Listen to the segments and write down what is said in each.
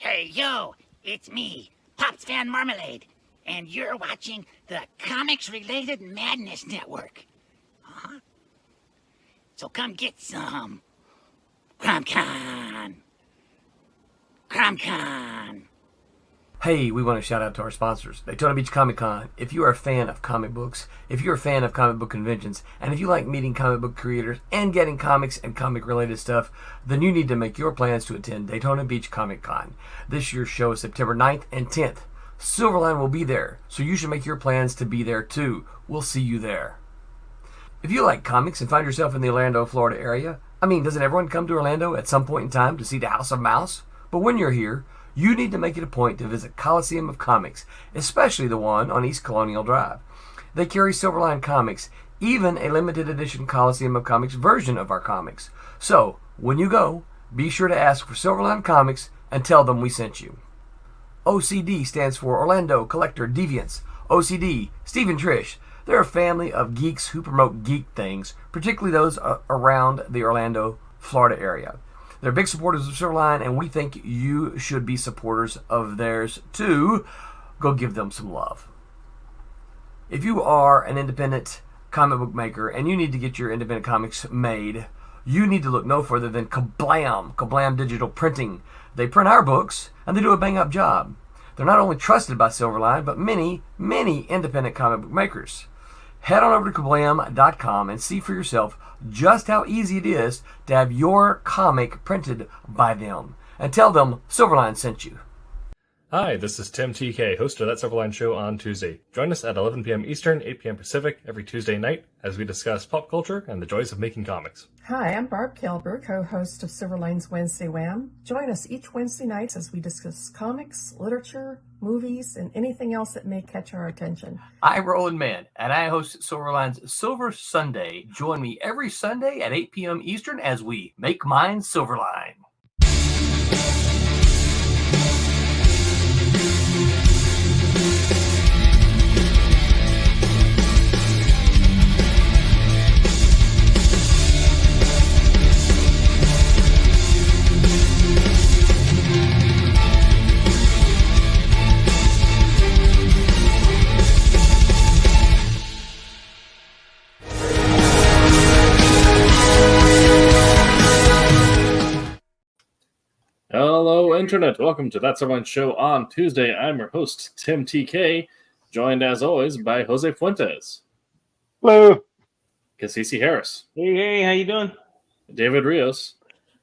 Hey, yo, it's me, Pops Van Marmalade, and you're watching the Comics-Related Madness Network. Uh-huh. So come get some. CromCon. CromCon. Hey, we want to shout out to our sponsors, Daytona Beach Comic Con. If you are a fan of comic books, if you're a fan of comic book conventions, and if you like meeting comic book creators and getting comics and comic-related stuff, then you need to make your plans to attend Daytona Beach Comic Con. This year's show is September 9th and 10th. Silverline will be there, so you should make your plans to be there too. We'll see you there. If you like comics and find yourself in the Orlando, Florida area, doesn't everyone come to Orlando at some point in time to see the House of Mouse? But when you're here, you need to make it a point to visit Coliseum of Comics, especially the one on East Colonial Drive. They carry Silverline Comics, even a limited edition Coliseum of Comics version of our comics. So, when you go, be sure to ask for Silverline Comics and tell them we sent you. OCD stands for Orlando Collector Deviants. OCD, Steve and Trish, they're a family of geeks who promote geek things, particularly those around the Orlando, Florida area. They're big supporters of Silverline, and we think you should be supporters of theirs too. Go give them some love. If you are an independent comic book maker and you need to get your independent comics made, you need to look no further than Kablam! Kablam Digital Printing. They print our books, and they do a bang-up job. They're not only trusted by Silverline, but many, many independent comic book makers. Head on over to kablam.com and see for yourself just how easy it is to have your comic printed by them. And tell them Silverline sent you. Hi, this is Tim TK, host of That Silverline Show on Tuesday. Join us at 11 p.m. Eastern, 8 p.m. Pacific every Tuesday night as we discuss pop culture and the joys of making comics. Hi, I'm Barb Kilber, co-host of Silverline's Wednesday Wham. Join us each Wednesday night as we discuss comics, literature, movies, and anything else that may catch our attention. I'm Roland Mann, and I host Silverline's Silver Sunday. Join me every Sunday at 8 p.m. Eastern as we make mine Silverline. Hello, Internet. Welcome to That Silverline Show on Tuesday. I'm your host, Tim TK, joined as always by Jose Fuentes. Hello. Cassisi Harris. Hey, how you doing? David Rios.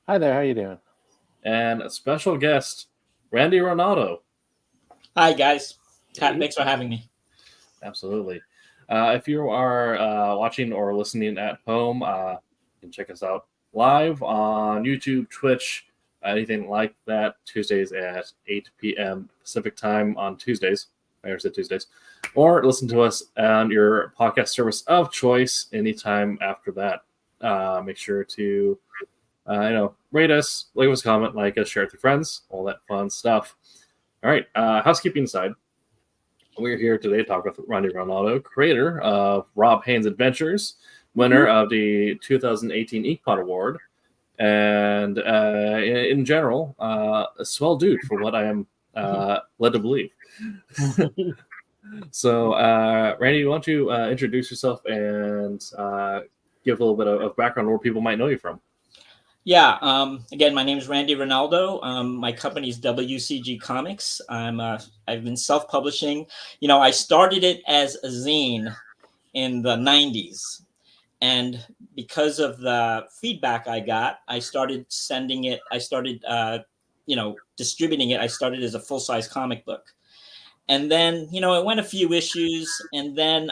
Hi there, how you doing? And a special guest, Randy Reynaldo. Hi, guys. Thanks for having me. Absolutely. If you are watching or listening at home, you can check us out live on YouTube, Twitch, anything like that, Tuesdays at 8 p.m. Pacific time on Tuesdays. I said Tuesdays. Or listen to us on your podcast service of choice anytime after that. Make sure to, rate us, leave us a comment, like us, share it with your friends, all that fun stuff. All right, housekeeping side. We're here today to talk with Randy Reynaldo, creator of Rob Haynes Adventures, winner of the 2018 Inkpot Award, and in general, a swell dude for what I am led to believe. So, Randy, you want to introduce yourself and give a little bit of background where people might know you from? Yeah. Again, my name is Randy Reynaldo. My company is WCG Comics. I've been self-publishing. I started it as a zine in the 90s. And because of the feedback I got, I started sending it. I started, distributing it. I started as a full-size comic book. And then, it went a few issues. And then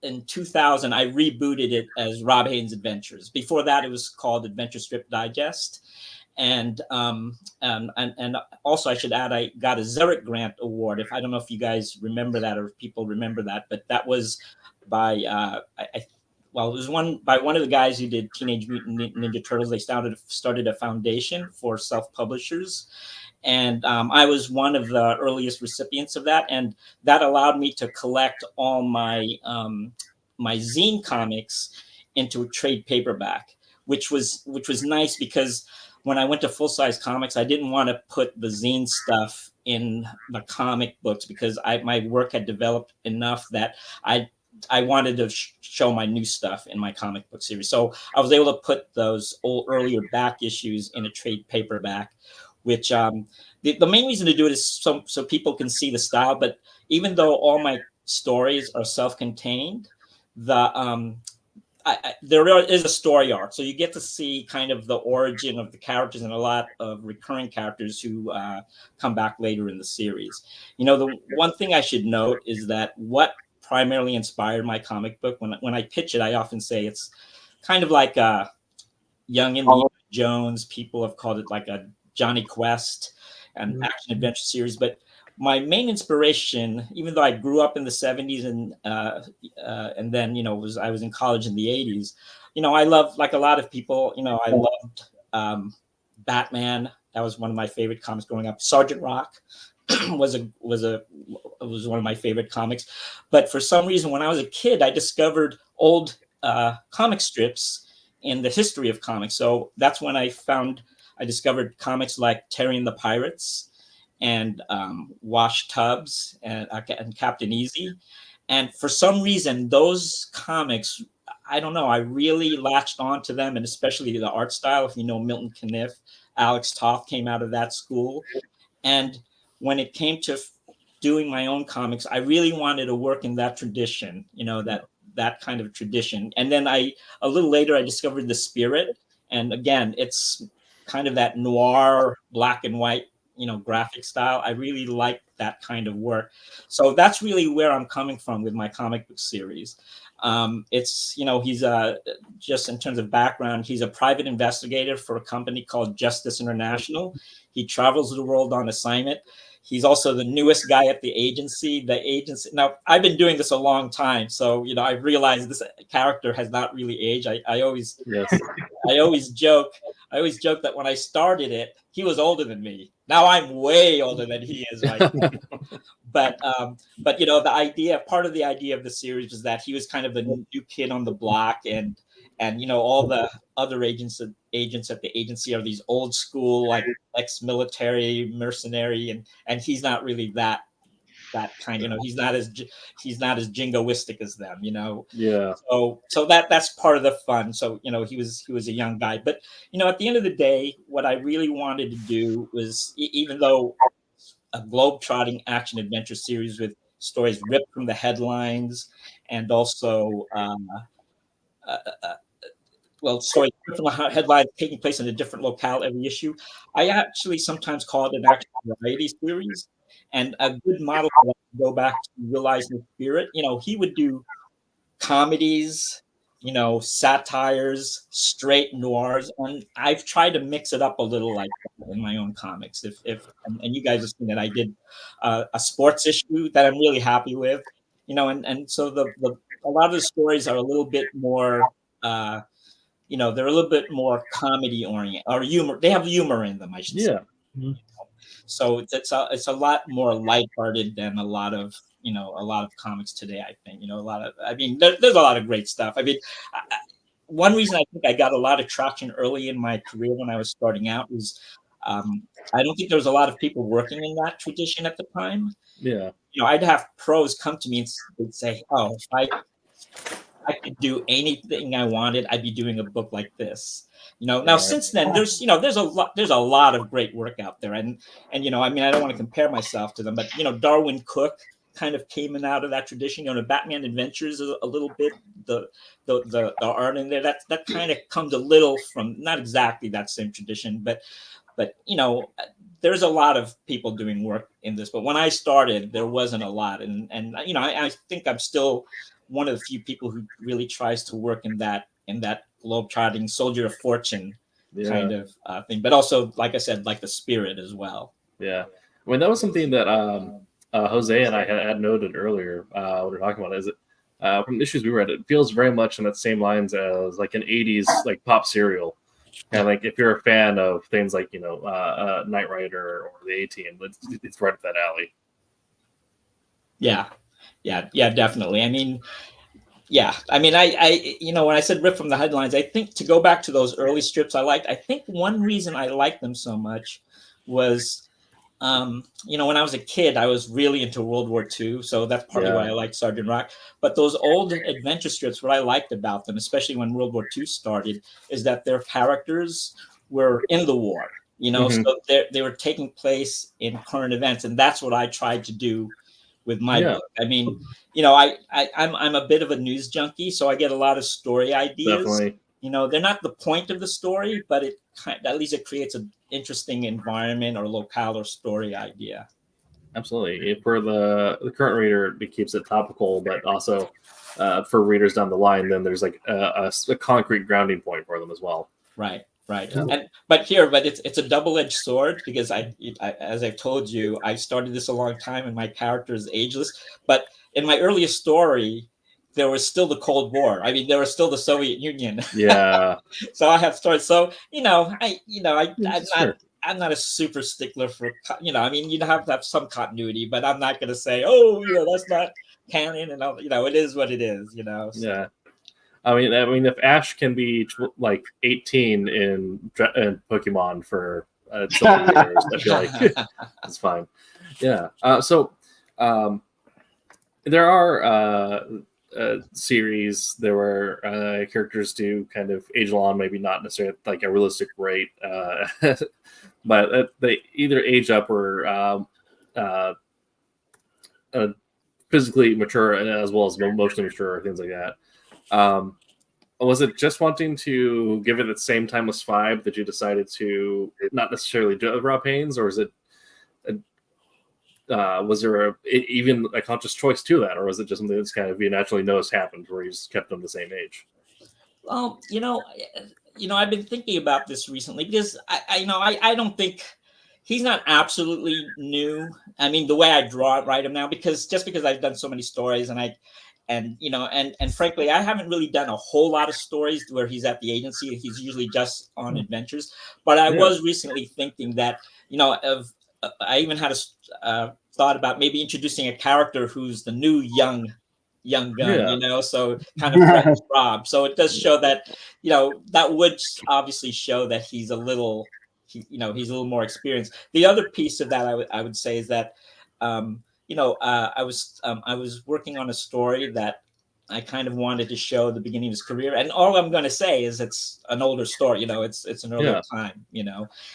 in 2000, I rebooted it as Rob Haynes Adventures. Before that, it was called Adventure Strip Digest. And also, I should add, I got a Xeric Grant Award. I don't know if you guys remember that or if people remember that, but that was by, it was by one of the guys who did Teenage Mutant Ninja Turtles. They started a foundation for self-publishers. And I was one of the earliest recipients of that. And that allowed me to collect all my my zine comics into a trade paperback, which was nice because when I went to Full Size Comics, I didn't want to put the zine stuff in the comic books because my work had developed enough that I wanted to show my new stuff in my comic book series. So I was able to put those earlier back issues in a trade paperback, which the main reason to do it is so people can see the style. But even though all my stories are self-contained, there is a story arc. So you get to see kind of the origin of the characters and a lot of recurring characters who come back later in the series. The one thing I should note is that what primarily inspired my comic book, when I pitch it, I often say it's kind of like a Young Indiana Jones. People have called it like a Johnny Quest and action adventure series. But my main inspiration, even though I grew up in the 70s and then I was in college in the 80s, I love, like a lot of people, I loved Batman. That was one of my favorite comics growing up. Sergeant Rock was one of my favorite comics. But for some reason, when I was a kid, I discovered old comic strips in the history of comics. So that's when I discovered comics like Terry and the Pirates and Wash Tubbs and Captain Easy. And for some reason, those comics, I don't know, I really latched onto them, and especially the art style. If you know Milton Caniff, Alex Toth came out of that school. And when it came to doing my own comics, I really wanted to work in that tradition, that kind of tradition. And then a little later, I discovered the Spirit. And again, it's kind of that noir, black and white, graphic style. I really like that kind of work. So that's really where I'm coming from with my comic book series. It's, he's just in terms of background, he's a private investigator for a company called Justice International. He travels the world on assignment. He's also the newest guy at the agency. Now, I've been doing this a long time, so I realized this character has not really aged. I always joke that when I started it, he was older than me. Now I'm way older than he is right now. But part of the idea of the series was that he was kind of the new kid on the block, and all the other agents at the agency are these old school, like ex-military mercenary, and he's not really that kind. He's not as jingoistic as them. Yeah. So that's part of the fun. So he was a young guy, but at the end of the day, what I really wanted to do was, even though a globe-trotting action adventure series with stories ripped from the headlines, and also stories ripped from the headlines taking place in a different locale every issue, I actually sometimes call it an action variety series. And a good model for that, to go back to Realize the Spirit, he would do comedies, satires, straight noirs, and I've tried to mix it up a little like that in my own comics. And you guys have seen that I did a sports issue that I'm really happy with, and so a lot of the stories are a little bit more, they're a little bit more comedy oriented, or humor. They have humor in them, I should say. Mm-hmm. So it's a lot more lighthearted than a lot of comics today. I think there's a lot of great stuff. One reason I think I got a lot of traction early in my career when I was starting out was I don't think there was a lot of people working in that tradition at the time. Yeah. I'd have pros come to me and they'd say, "Oh, if I could do anything I wanted, I'd be doing a book like this." Now since then, there's a lot of great work out there, and I don't want to compare myself to them, but Darwin Cook kind of came out of that tradition. The Batman Adventures a little bit, the art in there that kind of comes a little from, not exactly that same tradition, but there's a lot of people doing work in this. But when I started, there wasn't a lot, and I think I'm still one of the few people who really tries to work in that globe-trotting soldier of fortune kind of thing, but also, like I said, like the Spirit as well. Yeah, that was something that Jose and I had noted earlier when we were talking about it, is it from the issues we read, it feels very much in that same lines as like an 80s like pop serial. And like if you're a fan of things like Knight Rider or the A-Team, it's right up that alley. Yeah, definitely. Yeah, I mean, I when I said rip from the headlines, I think to go back to those early strips I liked, I think one reason I liked them so much was, when I was a kid, I was really into World War II, so that's partly why I liked Sergeant Rock. But those old adventure strips, what I liked about them, especially when World War II started, is that their characters were in the war. So they were taking place in current events, and that's what I tried to do with my book. I mean, I'm a bit of a news junkie, so I get a lot of story ideas. Definitely. They're not the point of the story, but at least it creates an interesting environment or locale or story idea. Absolutely. For the current reader, it keeps it topical, but also for readers down the line, then there's like a concrete grounding point for them as well. Right. Yeah. But it's a double-edged sword, because I, as I've told you, I started this a long time and my character is ageless. But in my earliest story, there was still the Cold War. I mean, there was still the Soviet Union. Yeah. So I have stories. So Sure. I'm not a super stickler for I mean, you have to have some continuity, but I'm not going to say, oh, that's not canon, and all. It is what it is. So. Yeah. I mean, if Ash can be like 18 in Pokemon for several years, I feel like it's fine. Yeah. There are series there where characters do kind of age along, maybe not necessarily like a realistic rate, but they either age up or physically mature as well as emotionally mature, or things like that. Was it just wanting to give it the same timeless vibe that you decided to not necessarily do Raw Pains, or is it was there even a conscious choice to that, or was it just something that's kind of you naturally noticed happened where you just kept them the same age? Well, I've been thinking about this recently, because I don't think he's not absolutely new. I mean, the way I write him now, because I've done so many stories, and frankly, I haven't really done a whole lot of stories where he's at the agency. He's usually just on adventures. But I was recently thinking that, I even had a thought about maybe introducing a character who's the new young gun, so kind of threatens Rob. So it does show that, that would obviously show that he's a little, he's a little more experienced. The other piece of that I would say is that, I was working on a story that I kind of wanted to show the beginning of his career, and all I'm going to say is it's an older story. It's an earlier time.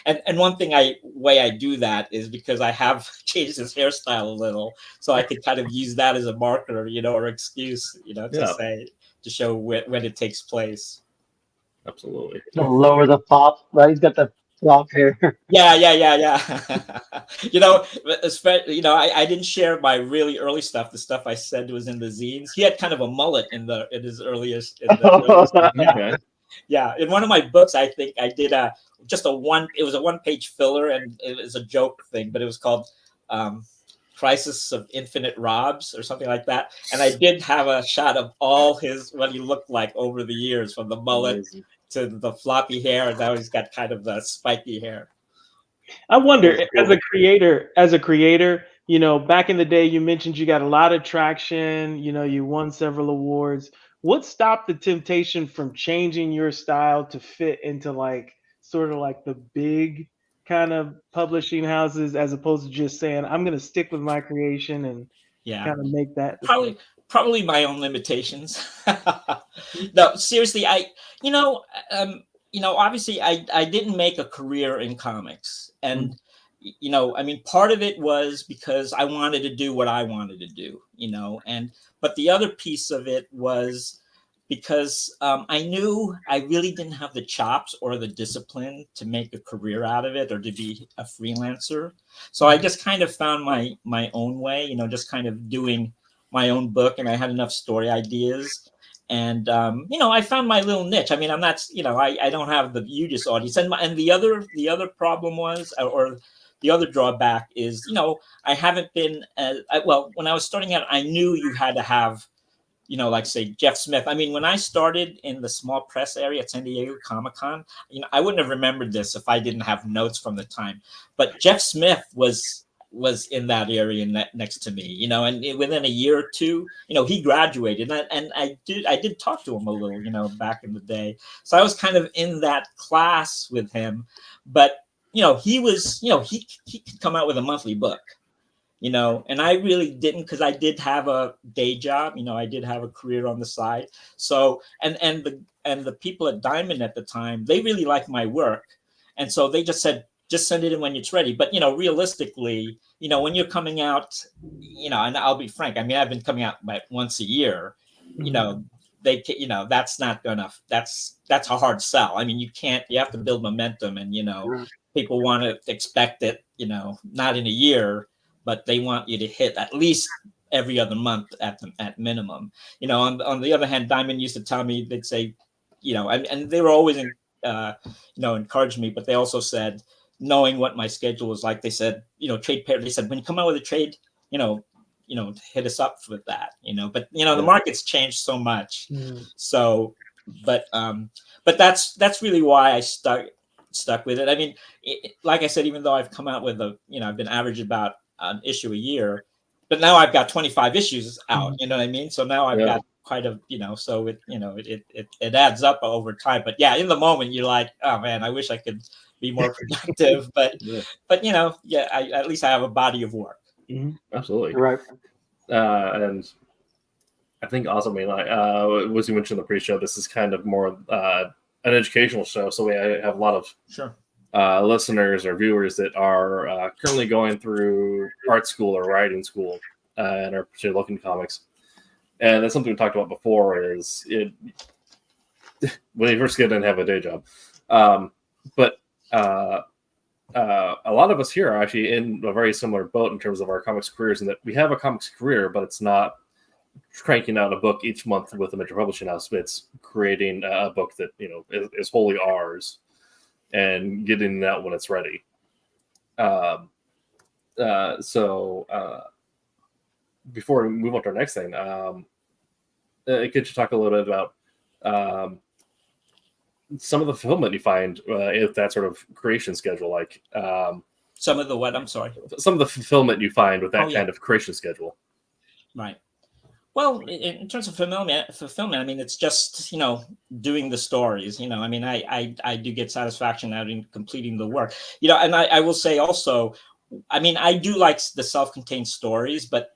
And one way I do that is because I have changed his hairstyle a little, so I could kind of use that as a marker, or excuse, to show when it takes place. Absolutely. Lower the pop, right? He's got the flop hair. Yeah. I didn't share my really early stuff. The stuff I said was in the zines. He had kind of a mullet in his earliest. Okay. Yeah, in one of my books, I think I did it was a 1-page filler, and it was a joke thing, but it was called Crisis of Infinite Robs or something like that. And I did have a shot of all what he looked like over the years, from the mullet. Amazing. To the floppy hair, and now he's got kind of the spiky hair. I wonder, as a creator, back in the day, you mentioned you got a lot of traction, you won several awards. What stopped the temptation from changing your style to fit into sort of like the big kind of publishing houses, as opposed to just saying, I'm going to stick with my creation and kind of make that? Probably my own limitations. No, seriously, obviously I didn't make a career in comics, and I mean, part of it was because I wanted to do what I wanted to do, but the other piece of it was because I knew I really didn't have the chops or the discipline to make a career out of it or to be a freelancer. So I just kind of found my own way, just kind of doing my own book, and I had enough story ideas, and I found my little niche. I mean, I'm not, I don't have the hugest audience, and the other problem was, or the other drawback is, I haven't been when I was starting out, I knew you had to have, like say Jeff Smith. I mean, when I started in the small press area at San Diego Comic-Con, I wouldn't have remembered this if I didn't have notes from the time. But Jeff Smith was was in that area next to me, you know, and within a year or two, you know, he graduated, and I did talk to him a little, you know, back in the day. So I was kind of in that class with him, but you know, he was, you know, he could come out with a monthly book, you know, and I really didn't, because I did have a day job, you know, I did have a career on the side. So and the people at Diamond at the time, they really liked my work, and so they just said, just send it in when it's ready. But, you know, realistically, you know, when you're coming out, you know, and I'll be frank, I mean, I've been coming out like once a year, you know, you know, that's not gonna, that's a hard sell. I mean, you have to build momentum, and, you know, people want to expect it, you know, not in a year, but they want you to hit at least every other month at minimum. You know, on the other hand, Diamond used to tell me, they'd say, you know, and they were always you know, encouraged me, but they also said, knowing what my schedule was like, they said, you know, trade pair. They said, when you come out with a trade, you know, hit us up with that, you know. But you know, the market's changed so much, so. But that's really why I stuck with it. I mean, like I said, even though I've come out with you know, I've been averaging about an issue a year, but now I've got 25 issues out. You know what I mean? So now I've got quite a, you know, so it, you know, it adds up over time. But yeah, in the moment you're like, oh man, I wish I could be more productive, but you know, at least I have a body of work. Absolutely. Right. And I think also, I mean, like as you mentioned in the pre-show, this is kind of more an educational show, so we have a lot of listeners or viewers that are currently going through art school or writing school and are looking at comics. And that's something we talked about before, is when you first get in, have a day job. But a lot of us here are actually in a very similar boat in terms of our comics careers, in that we have a comics career, but it's not cranking out a book each month with a major publishing house. It's creating a book that, you know, is wholly ours and getting that when it's ready. So before we move on to our next thing, could you talk a little bit about some of the fulfillment you find with that sort of creation schedule? Like some of the what? I'm sorry. Some of the fulfillment you find with that kind of creation schedule. Right. Well, in terms of fulfillment, I mean, it's just, you know, doing the stories, you know. I mean, I do get satisfaction out in completing the work, you know. And I will say also, I mean, I do like the self-contained stories, but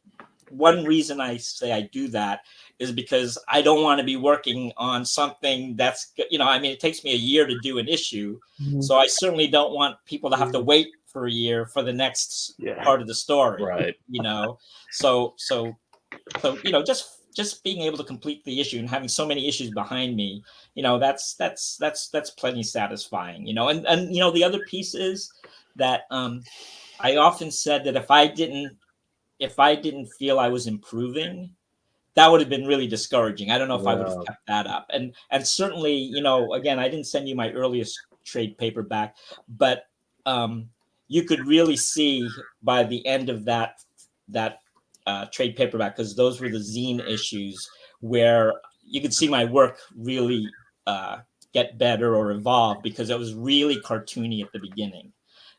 one reason I say I do that is because I don't want to be working on something that's, you know, I mean, it takes me a year to do an issue. So I certainly don't want people to have to wait for a year for the next part of the story. Right. You know, so, you know, just being able to complete the issue and having so many issues behind me, you know, that's plenty satisfying, you know. And, you know, the other piece is that I often said that if I didn't feel I was improving, that would have been really discouraging. I don't know if I would have kept that up. And certainly, you know, again, I didn't send you my earliest trade paperback, but you could really see by the end of that trade paperback, because those were the zine issues where you could see my work really get better or evolve, because it was really cartoony at the beginning,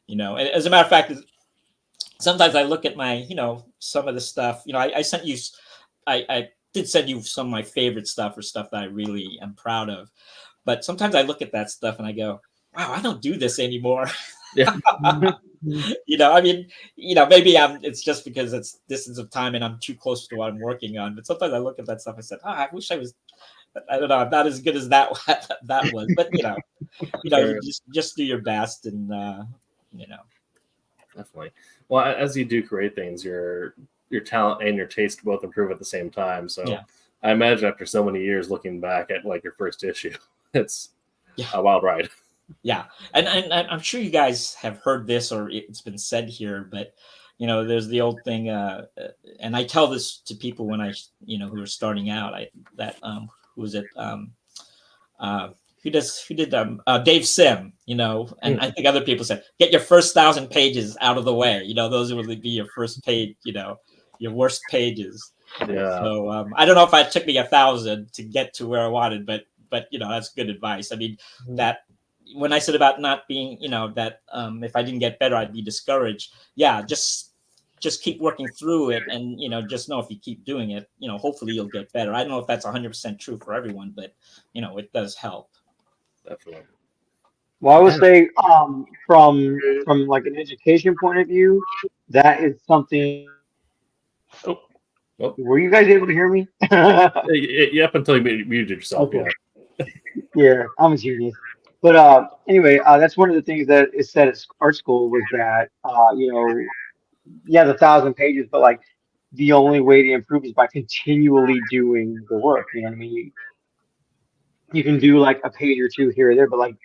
you know. And as a matter of fact, sometimes I look at my, you know, some of the stuff, you know, I sent you, I did send you some of my favorite stuff, or stuff that I really am proud of. But sometimes I look at that stuff and I go, wow, I don't do this anymore. Yeah. You know, I mean, you know, maybe it's just because it's distance of time and I'm too close to what I'm working on. But sometimes I look at that stuff and said, oh, I wish I was, I don't know, not as good as that was. But, you know, you just do your best, and, you know. Definitely. Well, as you do create things, your talent and your taste both improve at the same time. So I imagine after so many years looking back at like your first issue, it's a wild ride. Yeah. And I'm sure you guys have heard this, or it's been said here, but, you know, there's the old thing, and I tell this to people when who are starting out, who was it? Who did Dave Sim, you know, and I think other people said, get your first 1,000 pages out of the way. You know, those would be your first page, you know, your worst pages. Yeah. So I don't know if it took me 1,000 to get to where I wanted, but you know, that's good advice. I mean, that when I said about not being, you know, that if I didn't get better, I'd be discouraged. Yeah, just just keep working through it, and just know if you keep doing it, hopefully you'll get better. I don't know if that's 100% true for everyone, but it does help. Definitely. Well, I would say, from like an education point of view, that is something. Oh. Were you guys able to hear me? Yep, until you muted yourself. Okay. Yeah. Yeah, I'm a genius. But anyway, that's one of the things that is said at art school was that yeah, the 1,000 pages, but like the only way to improve is by continually doing the work. You know what I mean? You can do like a page or two here or there, but like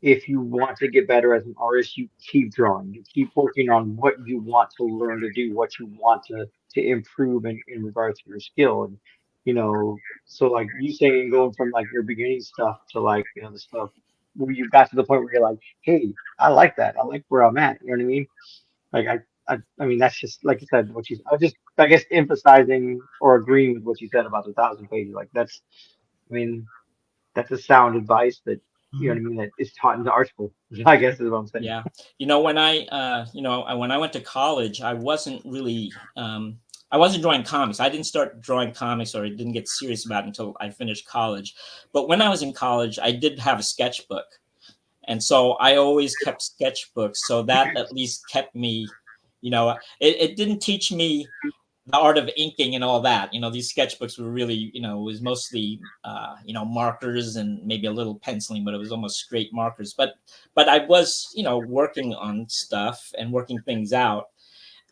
if you want to get better as an artist, you keep drawing, you keep working on what you want to learn to do, what you want to improve in regards to your skill. And so like you saying, going from like your beginning stuff to like the stuff where you got to the point where you're like, hey, I like that, I like where I'm at. You know what I mean? Like I mean that's just like you said, what you I was just, I guess, emphasizing or agreeing with what you said about the 1,000 pages. Like that's, I mean, that's a sound advice that, you know what I mean, that is taught in the art school, I guess is what I'm saying. Yeah. When I went to college, I wasn't really, I wasn't drawing comics. I didn't start drawing comics, or I didn't get serious about it until I finished college. But when I was in college, I did have a sketchbook. And so I always kept sketchbooks. So that at least kept me, it didn't teach me the art of inking and all that. These sketchbooks were really, it was mostly, markers and maybe a little penciling, but it was almost straight markers. But I was, working on stuff and working things out.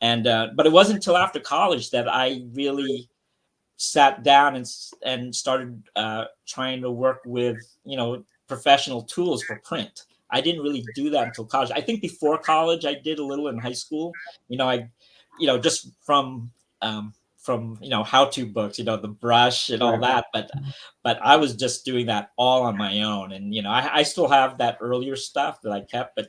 And, but it wasn't until after college that I really sat down and started trying to work with, professional tools for print. I didn't really do that until college. I think before college, I did a little in high school. Just from how-to books, the brush and all that. But I was just doing that all on my own. And I still have that earlier stuff that I kept. But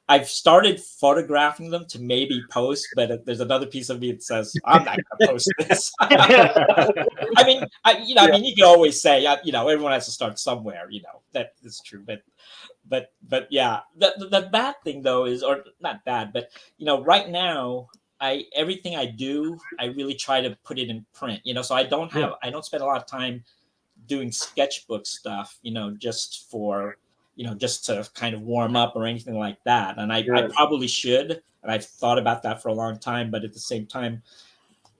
I've started photographing them to maybe post, but there's another piece of me that says I'm not going to post this. I mean, you can always say, everyone has to start somewhere. That is true. But yeah, the bad thing though is, or not bad, but right now, everything I do, I really try to put it in print. So I don't spend a lot of time doing sketchbook stuff. Just for. Just to kind of warm up or anything like that. And I probably should. And I've thought about that for a long time. But at the same time,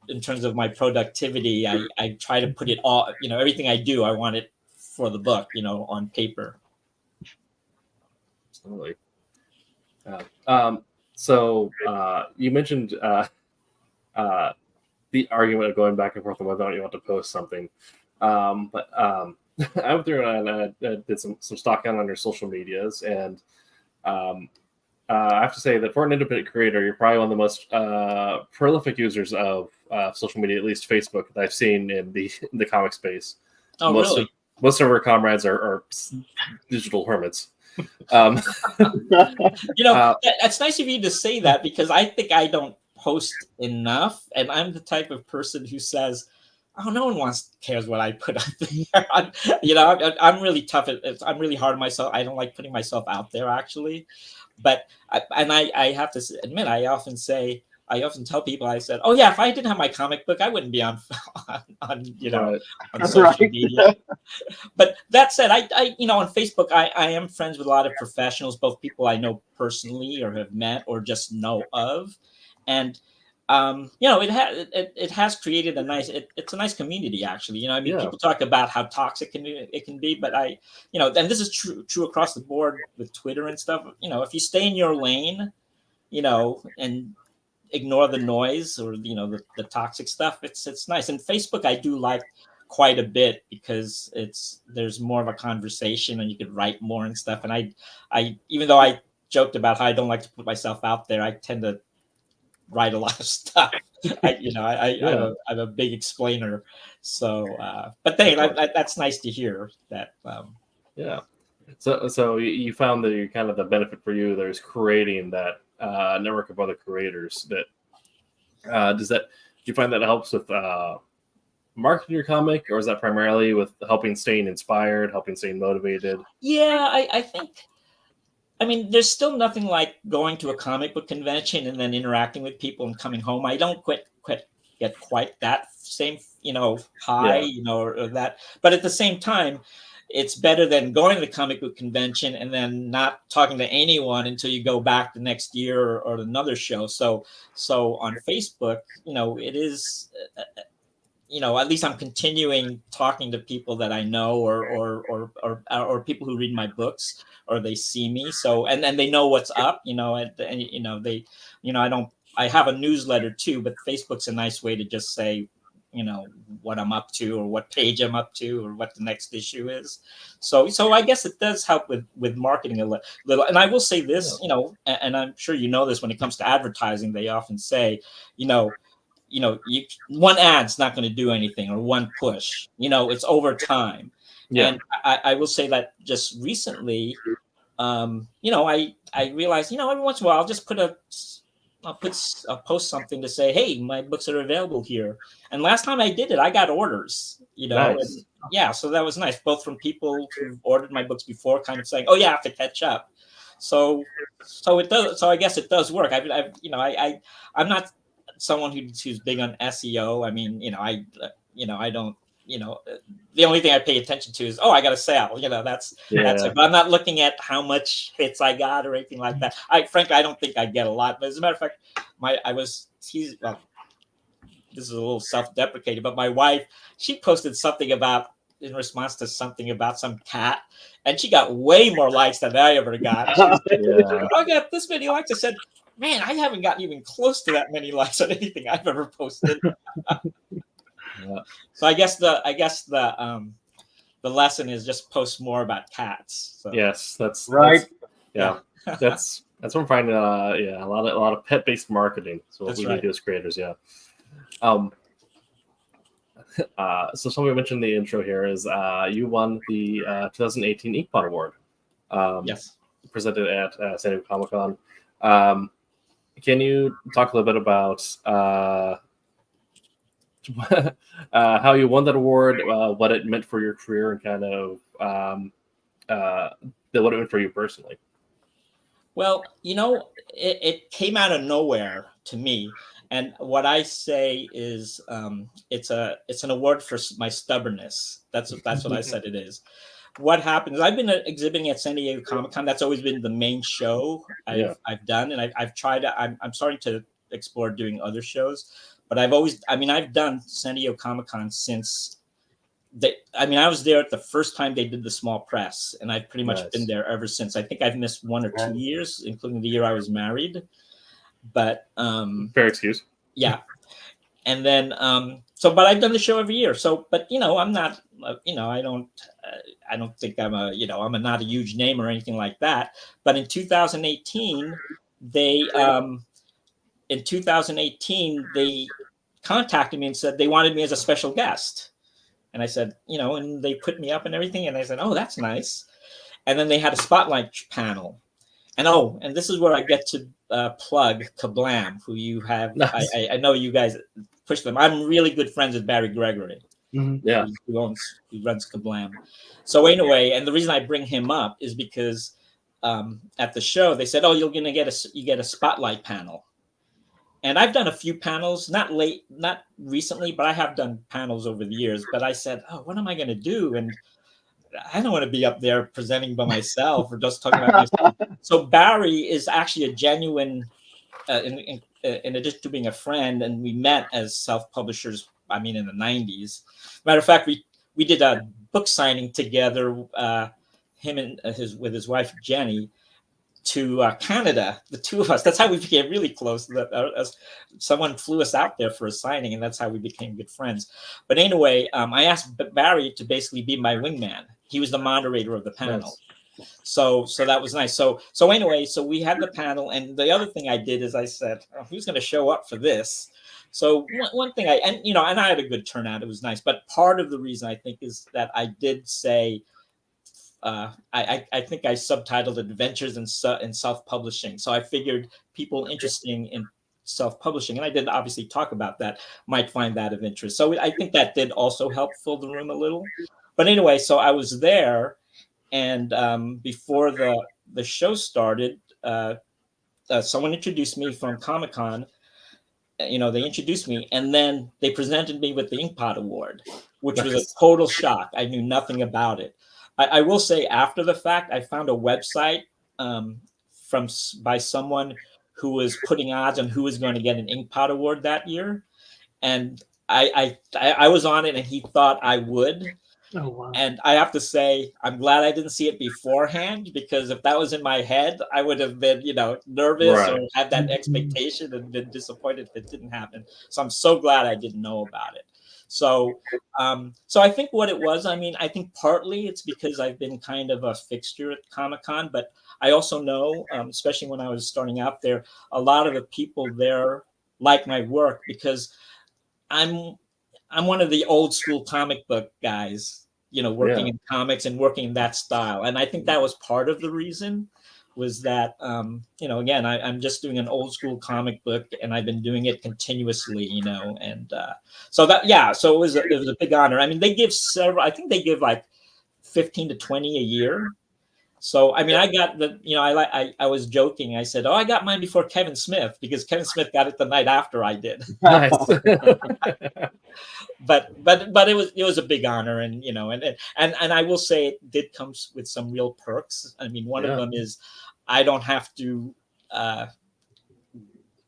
in terms of my productivity, I try to put it all, everything I do, I want it for the book, on paper. Absolutely. So you mentioned the argument of going back and forth on whether or not you want to post something. I went through and I did some stalking on your social medias, and I have to say that for an independent creator, you're probably one of the most prolific users of social media, at least Facebook, that I've seen in the comic space. Oh, really? Most of our comrades are digital hermits. That's nice of you to say that, because I think I don't post enough, and I'm the type of person who says, oh, no one cares what I put out there. I'm really tough. I'm really hard on myself. I don't like putting myself out there, actually. But I have to admit, I often tell people, I said, oh yeah, if I didn't have my comic book, I wouldn't be on on social media. But that said, I on Facebook, I am friends with a lot of professionals, both people I know personally or have met or just know of, and it has created it's a nice community, actually. People talk about how toxic it can be, but and this is true across the board with Twitter and stuff. If you stay in your lane, and ignore the noise or the toxic stuff, it's nice. And Facebook I do like quite a bit, because there's more of a conversation and you could write more and stuff. And I even though I joked about how I don't like to put myself out there, I tend to write a lot of stuff. I'm a big explainer. So, but that's nice to hear that. Yeah. So you found that kind of the benefit for you there's creating that network of other creators. That do you find that helps with marketing your comic, or is that primarily with helping staying inspired, helping staying motivated? Yeah, I I mean, there's still nothing like going to a comic book convention and then interacting with people and coming home. I don't get quite that same, high, or that. But at the same time, it's better than going to the comic book convention and then not talking to anyone until you go back the next year or another show. So on Facebook, it is, at least I'm continuing talking to people that I know or people who read my books or they see me. So, and they know what's up, I have a newsletter too, but Facebook's a nice way to just say, what I'm up to or what page I'm up to or what the next issue is. So I guess it does help with marketing a little. And I will say this, and I'm sure this when it comes to advertising, they often say, one ad's not going to do anything or one push, it's over time. Yeah. And I will say that just recently, I realized, every once in a while I'll just I'll post something to say, hey, my books are available here. And last time I did it, I got orders, Nice. And, yeah. So that was nice, both from people who ordered my books before kind of saying, oh yeah, I have to catch up. So it does. So I guess it does work. I'm not someone who's big on SEO. I mean, I don't, the only thing I pay attention to is, I got a sale, that's it. But I'm not looking at how much hits I got or anything like that. Frankly, I don't think I get a lot, but as a matter of fact, this is a little self-deprecating, but my wife, she posted something in response to something about some cat, and she got way more likes than I ever got. I got this many likes. I said, man, I haven't gotten even close to that many likes on anything I've ever posted. So I guess the lesson is just post more about cats. So. Yes, that's right. That's what I'm finding. A lot of pet based marketing. So what we need to do as creators. Yeah. So somebody mentioned the intro here is you won the 2018 Inkpot Award. Yes. Presented at San Diego Comic-Con. Can you talk a little bit about how you won that award, what it meant for your career, and kind of what it meant for you personally? Well, it came out of nowhere to me. And what I say is it's an award for my stubbornness. That's what I said it is. What happens? I've been exhibiting at San Diego Comic-Con. That's always been the main show I've done, and I've tried. I'm starting to explore doing other shows, but I've done San Diego Comic-Con since. I was there at the first time they did the small press, and I've pretty much been there ever since. I think I've missed 1 or 2 years, including the year I was married. But fair excuse. Yeah. And then, but I've done the show every year. So, but I'm not, I don't think I'm not a huge name or anything like that. But in 2018, they contacted me and said they wanted me as a special guest. And I said, and they put me up and everything. And I said, oh, that's nice. And then they had a spotlight panel. And this is where I get to plug Kablam, who you have. Nice. I know you guys push them. I'm really good friends with Barry Gregory, who runs Kablam. So anyway, and the reason I bring him up is because at the show they said, "Oh, you get a spotlight panel." And I've done a few panels, not recently, but I have done panels over the years. But I said, "Oh, what am I going to do?" And I don't want to be up there presenting by myself or just talking about myself. So Barry is actually a genuine, in addition to being a friend, and we met as self-publishers, in the 90s. Matter of fact, we did a book signing together, him and with his wife, Jenny, to Canada, the two of us. That's how we became really close. Someone flew us out there for a signing, and that's how we became good friends. But anyway, I asked Barry to basically be my wingman. He was the moderator of the panel. Nice. So that was nice. So anyway, so we had the panel, and the other thing I did is I said, who's going to show up for this? So one thing and I had a good turnout. It was nice. But part of the reason I think is that I did say, I think I subtitled Adventures in Self-Publishing. So I figured people interested in self-publishing, and I did obviously talk about that, might find that of interest. So I think that did also help fill the room a little. But anyway, so I was there, and before the show started, someone introduced me from Comic-Con. They introduced me, and then they presented me with the Inkpot Award, which was a total shock. I knew nothing about it. I will say, after the fact, I found a website by someone who was putting odds on who was going to get an Inkpot Award that year, and I was on it, and he thought I would. Oh, wow. And I have to say, I'm glad I didn't see it beforehand, because if that was in my head, I would have been, nervous or had that expectation and been disappointed if it didn't happen. So I'm so glad I didn't know about it. So I think what it was, I think partly it's because I've been kind of a fixture at Comic-Con, but I also know, especially when I was starting out there, a lot of the people there like my work, because I'm one of the old school comic book guys, working in comics and working in that style. And I think that was part of the reason, was that, again, I'm just doing an old school comic book, and I've been doing it continuously, and so it was a big honor. They give several, I think they give like 15 to 20 a year. So, I got I was joking. I said, I got mine before Kevin Smith, because Kevin Smith got it the night after I did. Nice. but it was a big honor, and I will say it did come with some real perks. One of them is I don't have to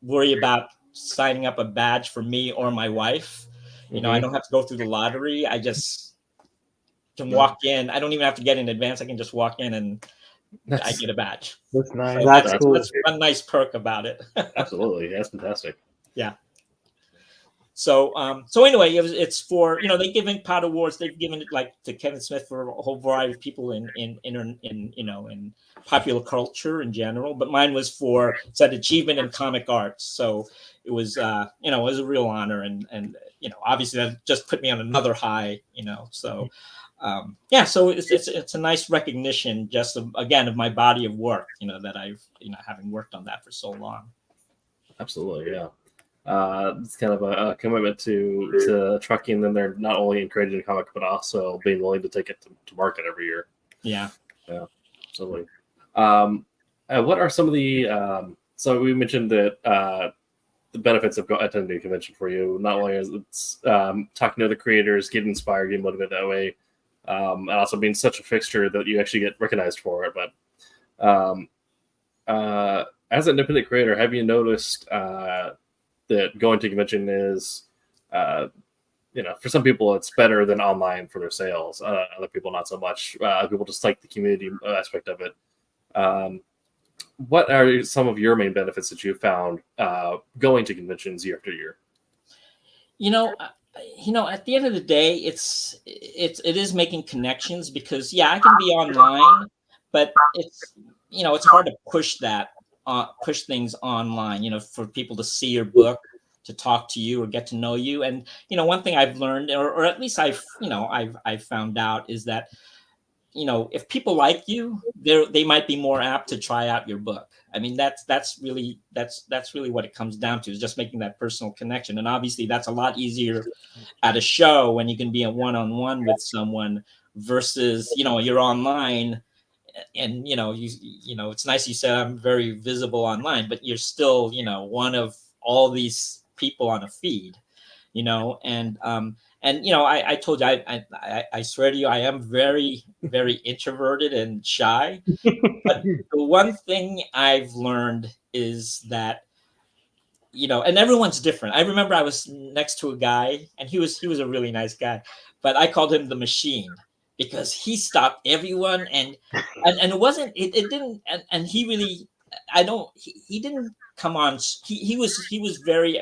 worry about signing up a badge for me or my wife. I don't have to go through the lottery. I just can walk in. I don't even have to get in advance. I can just walk in and I get a badge. That's nice. So That's cool. That's one nice perk about it. Absolutely. That's fantastic. Yeah. So anyway, it's for, they give Inkpot Awards. They've given it like to Kevin Smith for a whole variety of people in popular culture in general. But mine was for said achievement in comic arts. So it was it was a real honor, and obviously that just put me on another high. So so it's a nice recognition, just of my body of work. That I've having worked on that for so long. Absolutely, yeah. It's kind of a commitment to trucking, and they're not only in creating a comic, but also being willing to take it to market every year. Yeah, absolutely. What are some of the so we mentioned that the benefits of attending a convention for you? Not only is it's talking to other creators, getting inspired, getting motivated that way, and also being such a fixture that you actually get recognized for it. But as an independent creator, have you noticed that going to convention is, for some people it's better than online for their sales. Other people not so much. People just like the community aspect of it. What are some of your main benefits that you found going to conventions year after year? At the end of the day, it is making connections, because I can be online, but it's hard to push things online, for people to see your book, to talk to you or get to know you. And, one thing I've learned, or at least I've found out, is that, if people like you, they might be more apt to try out your book. That's really what it comes down to, is just making that personal connection. And obviously that's a lot easier at a show when you can be a one-on-one with someone versus, you're online. And it's nice you said I'm very visible online, but you're still one of all these people on a feed, and I told you, I swear to you, I am very, very introverted and shy. But the one thing I've learned is that and everyone's different. I remember I was next to a guy, and he was a really nice guy, but I called him the Machine, because he stopped everyone, and it wasn't, it didn't, and he really, he didn't come on. He was very,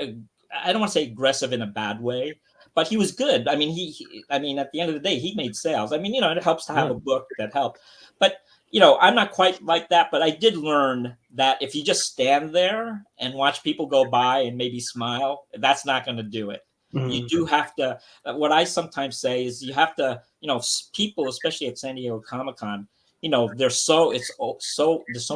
I don't want to say aggressive in a bad way, but he was good. At the end of the day, he made sales. It helps to have a book that helped, but I'm not quite like that, but I did learn that if you just stand there and watch people go by and maybe smile, that's not going to do it. You do have to, what I sometimes say is you have to, people, especially at San Diego Comic-Con, there's so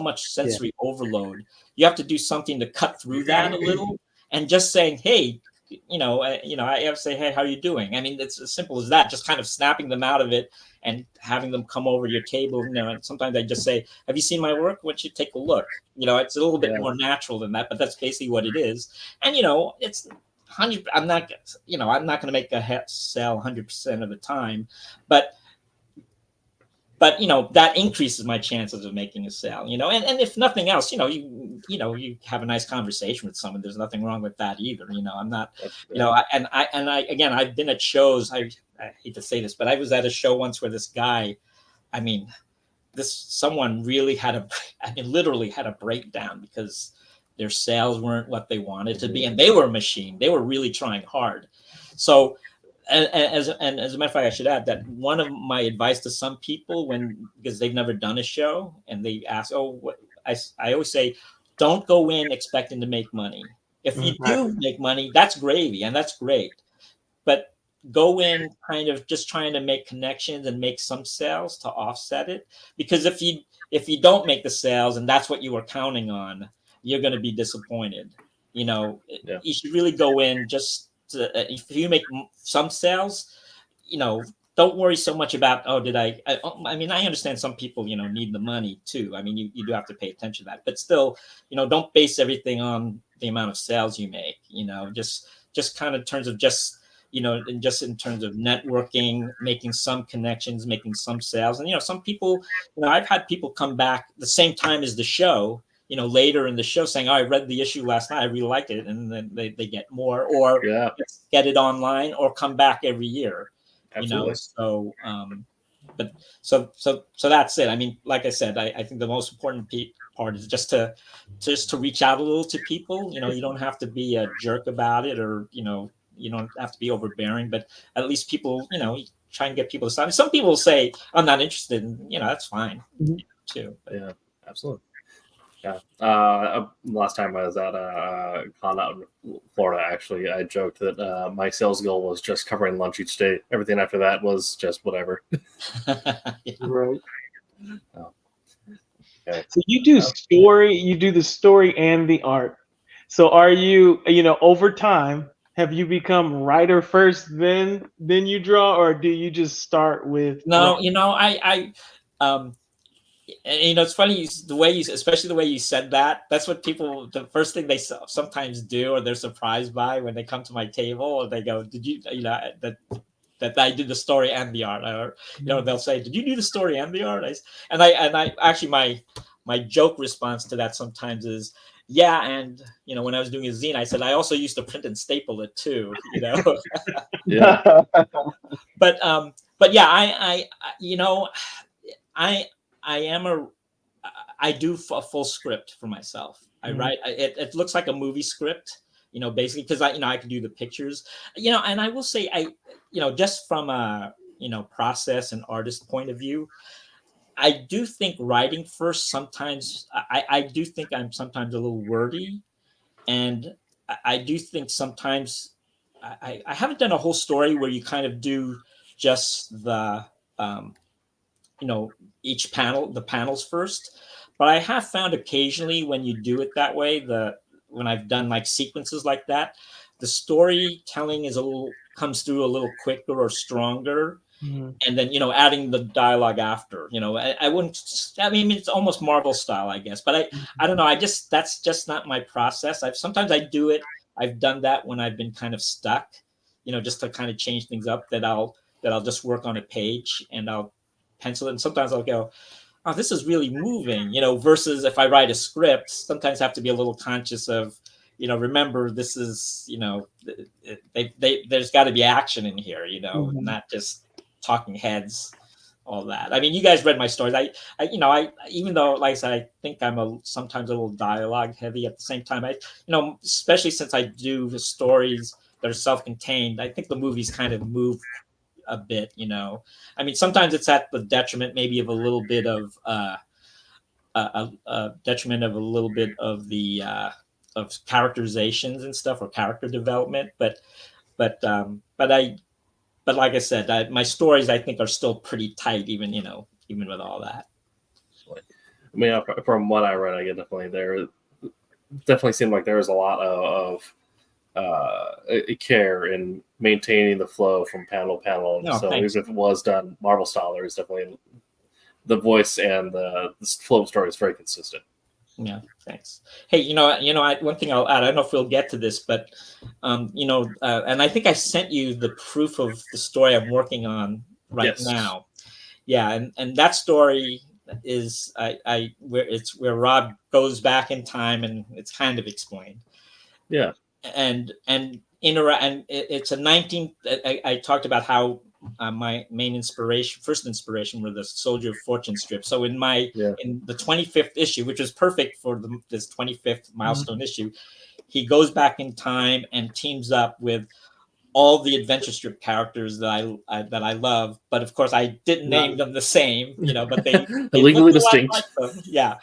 much sensory overload. You have to do something to cut through that a little, and just saying, hey, I have to say, hey, how are you doing? It's as simple as that, just kind of snapping them out of it and having them come over to your table. And sometimes I just say, "Have you seen my work? Why don't you take a look?" It's a little bit more natural than that, but that's basically what it is. And it's 100. I'm not going to make a sale 100% of the time, but that increases my chances of making a sale. And if nothing else, you have a nice conversation with someone. There's nothing wrong with that either. I'm not, again, I've been at shows. I hate to say this, but I was at a show once where this guy, someone really literally had a breakdown because their sales weren't what they wanted to be, and they were a machine. They were really trying hard. So. And as a matter of fact, I should add that one of my advice to some people, because they've never done a show and they ask, I always say, don't go in expecting to make money. If you do make money, that's gravy and that's great. But go in kind of just trying to make connections and make some sales to offset it. Because if you don't make the sales and that's what you were counting on, you're going to be disappointed. You should really go in just. If you make some sales, don't worry so much about, I understand some people, need the money too. You do have to pay attention to that, but still, don't base everything on the amount of sales you make, just kind of in terms of in terms of networking, making some connections, making some sales. And, some people, I've had people come back the same time as the show, later in the show saying, I read the issue last night. I really liked it. And then they get more or get it online or come back every year, Absolutely. So, so that's it. Like I said, I think the most important part is just to reach out a little to people. You don't have to be a jerk about it or, you don't have to be overbearing, but at least people, try and get people to sign. Some people say, I'm not interested in, that's fine too. But. Yeah, absolutely. Yeah. Last time I was at a con out in Florida, actually, I joked that my sales goal was just covering lunch each day. Everything after that was just whatever. Right. Oh. Okay. So you do the story and the art. So are you, over time, have you become writer first, then you draw, or do you just start with? No, it's funny especially the way you said that. That's what people, the first thing they sometimes do, or they're surprised by when they come to my table, or they go, "Did you, that I did the story and the art?" Or they'll say, "Did you do the story and the art?" And I actually my joke response to that sometimes is, "Yeah." And when I was doing a zine, I said I also used to print and staple it too. Yeah. But yeah, I do a full script for myself. I write, it looks like a movie script, basically, because I can do the pictures, and I will say, just from a, process and artist point of view, I do think writing first, sometimes I do think I'm sometimes a little wordy. And I do think sometimes I haven't done a whole story where you kind of do just the, each panel, the panels first. But I have found occasionally when you do it that way, when I've done like sequences like that, the storytelling comes through a little quicker or stronger. Mm-hmm. And then, adding the dialogue after, I wouldn't, it's almost Marvel style, I guess, but I don't know. That's just not my process. Sometimes I do it. I've done that when I've been kind of stuck, just to kind of change things up, that I'll just work on a page and I'll pencil it. And sometimes I'll go, oh, this is really moving, versus if I write a script, sometimes I have to be a little conscious of, remember, this is, there's got to be action in here, not just talking heads, all that. You guys read my stories. I even though, like I said, I think I'm sometimes a little dialogue heavy, at the same time, especially since I do the stories that are self-contained, I think the movies kind of move a bit, sometimes it's at the detriment maybe of a little bit of detriment of a little bit of the of characterizations and stuff, or character development, but like I said, my stories, I think, are still pretty tight, even with all that. From what I read, I get definitely seemed like there was a lot of care in maintaining the flow from panel to panel. No, So thanks. even if it was done Marvel style, there is definitely the voice and the flow of story is very consistent. Yeah, thanks. Hey, one thing I'll add. I don't know if we'll get to this, but and I think I sent you the proof of the story I'm working on right now. Yeah, and that story is where Rob goes back in time, and it's kind of explained. Yeah, and it's a 19. I talked about how my first inspiration were the Soldier of Fortune strip. So in the 25th issue, which was perfect for this 25th milestone issue, he goes back in time and teams up with all the adventure strip characters that I love, but of course I didn't name them the same, but they legally distinct. Like them. Yeah,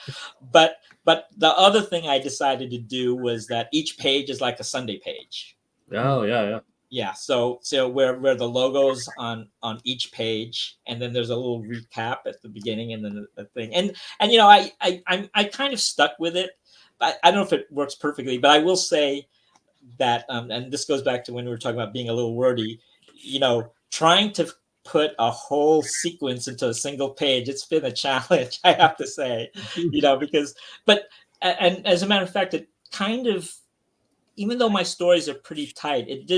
but the other thing I decided to do was that each page is like a Sunday page. Oh yeah. Yeah, so where the logos on each page, and then there's a little recap at the beginning, and then the thing, and I kind of stuck with it. I don't know if it works perfectly, but I will say that, and this goes back to when we were talking about being a little wordy, trying to put a whole sequence into a single page, it's been a challenge, I have to say, and as a matter of fact, it kind of, even though my stories are pretty tight, it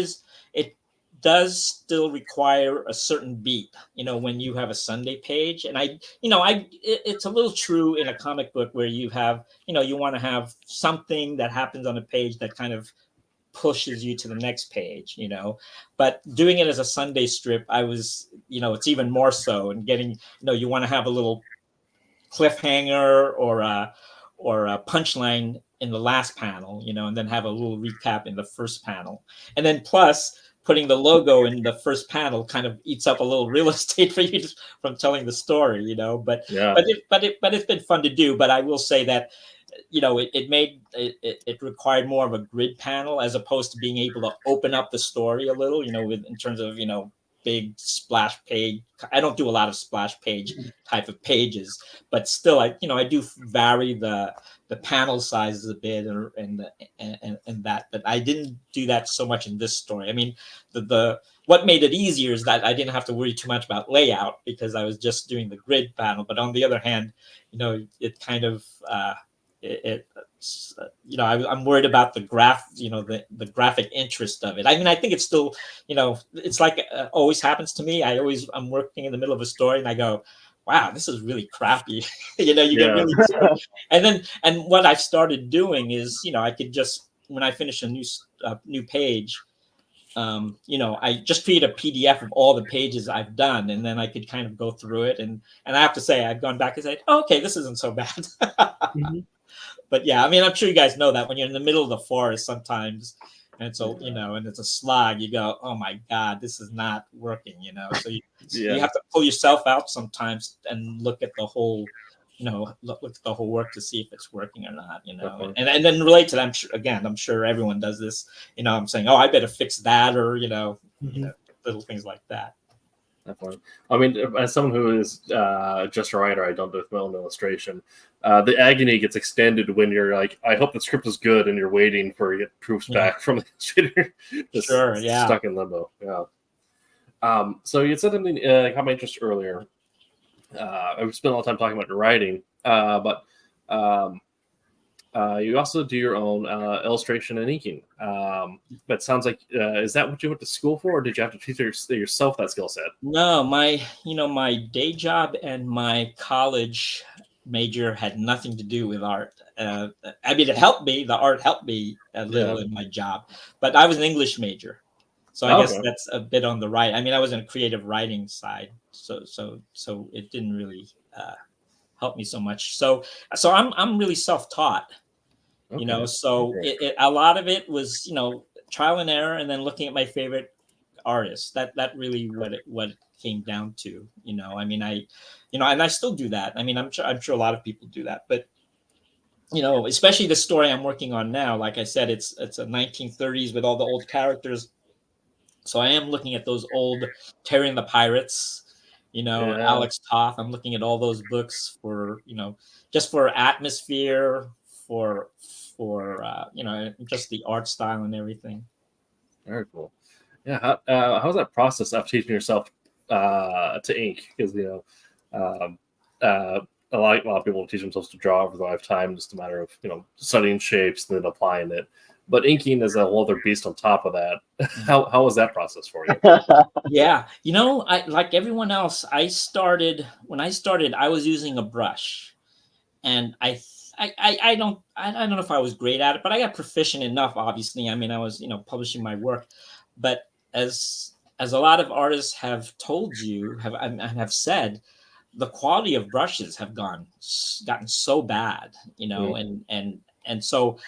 does still require a certain beat, when you have a Sunday page. And it's a little true in a comic book where you have, you want to have something that happens on a page that kind of pushes you to the next page, but doing it as a Sunday strip, I was, it's even more so, and getting, you want to have a little cliffhanger or a punchline in the last panel, and then have a little recap in the first panel. And then plus putting the logo in the first panel kind of eats up a little real estate for you from telling the story, but it's been fun to do. But I will say that, it required more of a grid panel as opposed to being able to open up the story a little, in terms of, big splash page. I don't do a lot of splash page type of pages, but still, I do vary the panel sizes a bit and that, but I didn't do that so much in this story. I mean, what made it easier is that I didn't have to worry too much about layout because I was just doing the grid panel. But on the other hand, it kind of, I'm worried about the the graphic interest of it. I mean, I think it's still, it's like always happens to me. I'm working in the middle of a story and I go, wow, this is really crappy. Get really, and what I've started doing is, I could just, when I finish a new page, I just create a PDF of all the pages I've done, and then I could kind of go through it. And I have to say, I've gone back and said, oh, okay, this isn't so bad. But yeah, I mean, I'm sure you guys know that when you're in the middle of the forest sometimes, and it's and it's a slog, you go, oh my God, this is not working, So you have to pull yourself out sometimes and look at the whole, look at the whole work to see if it's working or not, and then relate to that. I'm sure everyone does this, I'm saying, oh, I better fix that, or, little things like that. Definitely. I mean, as someone who is just a writer, I don't do film illustration. The agony gets extended when you're like, I hope the script is good, and you're waiting for it proofs back from the illustrator. Stuck in limbo. Yeah. So you said something caught my interest earlier. I've spent a lot of time talking about your writing, but you also do your own illustration and inking. But it sounds like, is that what you went to school for, or did you have to teach yourself that skill set? No, my day job and my college major had nothing to do with art. I mean, it helped me. The art helped me a little in my job, but I was an English major, so I guess that's a bit on the right. I mean, I was in a creative writing side, so it didn't really help me so much. So I'm really self-taught. So a lot of it was, trial and error, and then looking at my favorite artists. That really what it came down to. I mean, and I still do that. I mean, I'm sure a lot of people do that, but especially the story I'm working on now. Like I said, it's a 1930s with all the old characters. So I am looking at those old Terry and the Pirates. Alex Toth. I'm looking at all those books for just for atmosphere, for just the art style and everything. Very cool. Yeah, how's that process of teaching yourself to ink? Because a lot of people teach themselves to draw over the lifetime. Just a matter of studying shapes and then applying it. But inking is a whole other beast on top of that. How was that process for you? Yeah, I like everyone else. When I started, I was using a brush, and I don't know if I was great at it, but I got proficient enough. Obviously, I mean, I was publishing my work, but as a lot of artists have told you, have said, the quality of brushes have gotten so bad, and so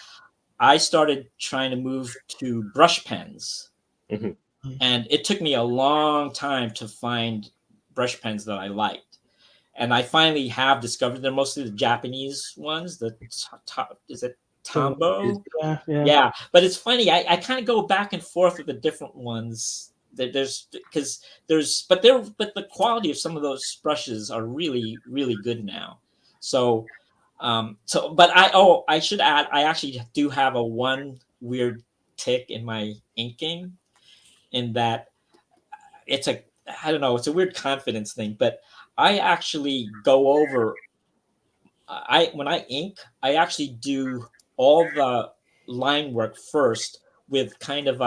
I started trying to move to brush pens. Mhm. And it took me a long time to find brush pens that I liked. And I finally have discovered they're mostly the Japanese ones. Is it Tombow? Yeah. But it's funny. I kind of go back and forth with the different ones. But the quality of some of those brushes are really, really good now. But I should add, I actually do have a one weird tick in my inking, in that it's a weird confidence thing, but I actually go over when I ink, I actually do all the line work first with kind of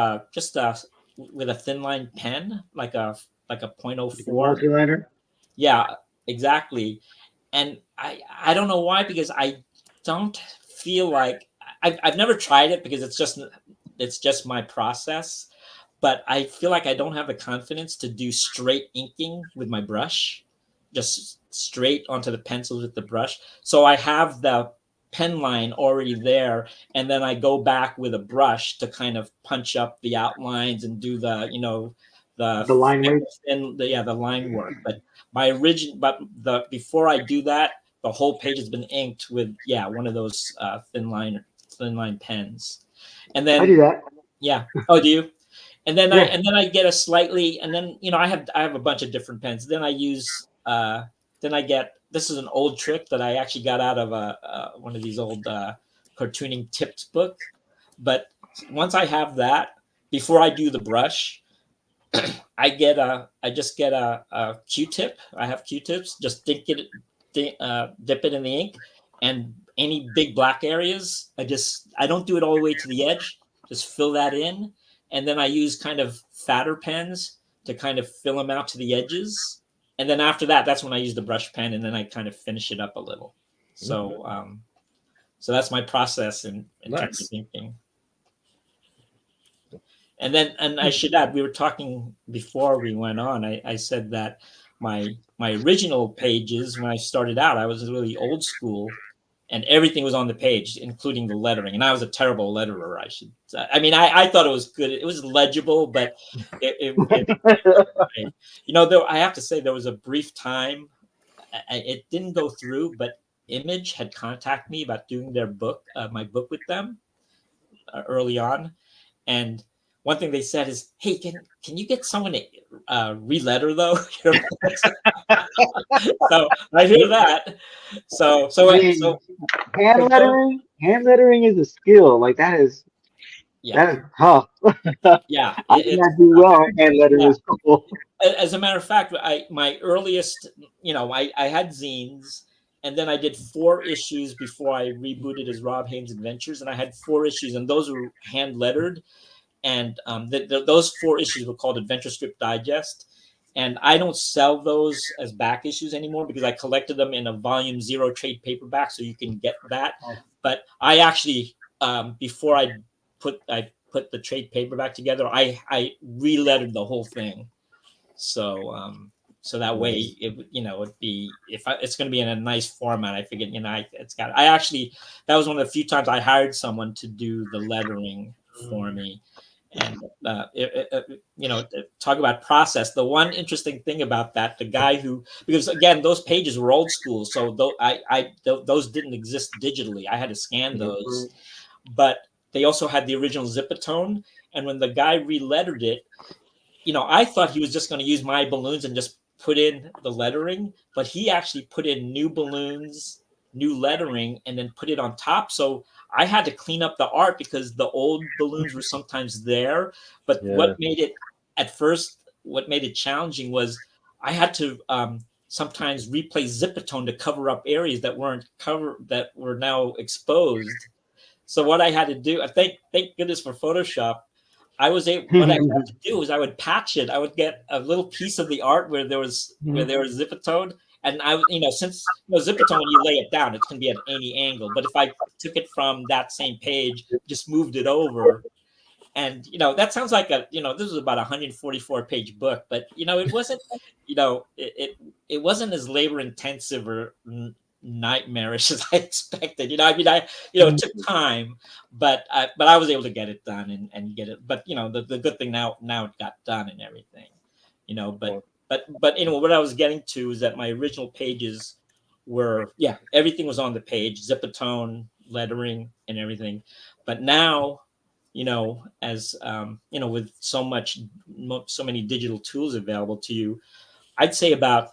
with a thin line pen, like a 0.04 multi-liner. Yeah, exactly. And I don't know why, because I don't feel like I've never tried it, because it's just my process. But I feel like I don't have the confidence to do straight inking with my brush, just straight onto the pencils with the brush. So I have the pen line already there, and then I go back with a brush to kind of punch up the outlines and do the line work. The line work. But before I do that, the whole page has been inked with one of those thin line pens. And then I do that. Yeah. Oh, do you? And then Yeah. I get a slightly, and then I have a bunch of different pens. Then I use this is an old trick that I actually got out of one of these old cartooning tips book. But once I have that, before I do the brush, I just get a Q-tip. I have Q-tips. Just dip it in the ink, and any big black areas, I don't do it all the way to the edge. Just fill that in. And then I use kind of fatter pens to kind of fill them out to the edges. And then after that, that's when I use the brush pen, and then I kind of finish it up a little. So so that's my process in terms of inking. And I should add, we were talking before we went on, I said that my original pages, when I started out, I was really old school, and everything was on the page, including the lettering. And I was a terrible letterer. I thought it was good. It was legible, but though I have to say, there was a brief time, it didn't go through, but Image had contacted me about doing their book, my book with them early on. And one thing they said is, "Hey, can you get someone to re-letter though?" So I hear that. So hand lettering is a skill. Like that is tough. Yeah, I did not do well. Hand lettering is cool. As a matter of fact, my earliest, I had zines. And then I did 4 issues before I rebooted as Rob Haynes Adventures, and I had 4 issues, and those were hand lettered. And those 4 issues were called Adventure Strip Digest. And I don't sell those as back issues anymore, because I collected them in a volume 0 trade paperback, so you can get that. But I actually, before I put the trade paperback together, I re-lettered the whole thing. So that way it'd be, it's going to be in a nice format. I figured, that was one of the few times I hired someone to do the lettering for me. And talk about process. The one interesting thing about that, because again, those pages were old school, so those didn't exist digitally. I had to scan those, but they also had the original Zipatone. And when the guy re-lettered it, I thought he was just going to use my balloons and just put in the lettering, but he actually put in new balloons, new lettering, and then put it on top. So I had to clean up the art because the old balloons were sometimes there. But what made it challenging was I had to sometimes replace Zipatone to cover up areas that were now exposed. So what I had to do, thank goodness for Photoshop, what I had to do is I would patch it. I would get a little piece of the art where there was Zipatone, and since Zipatone, when you lay it down, it can be at any angle. But if I took it from that same page, just moved it over, and that sounds like this is about a 144-page book, but it wasn't, it wasn't as labor intensive or nightmarish as I expected. It took time, but I was able to get it done and get it. But the good thing now it got done and everything. But what I was getting to is that my original pages were everything was on the page, Zipatone, lettering, and everything. But now, as with so many digital tools available to you, I'd say about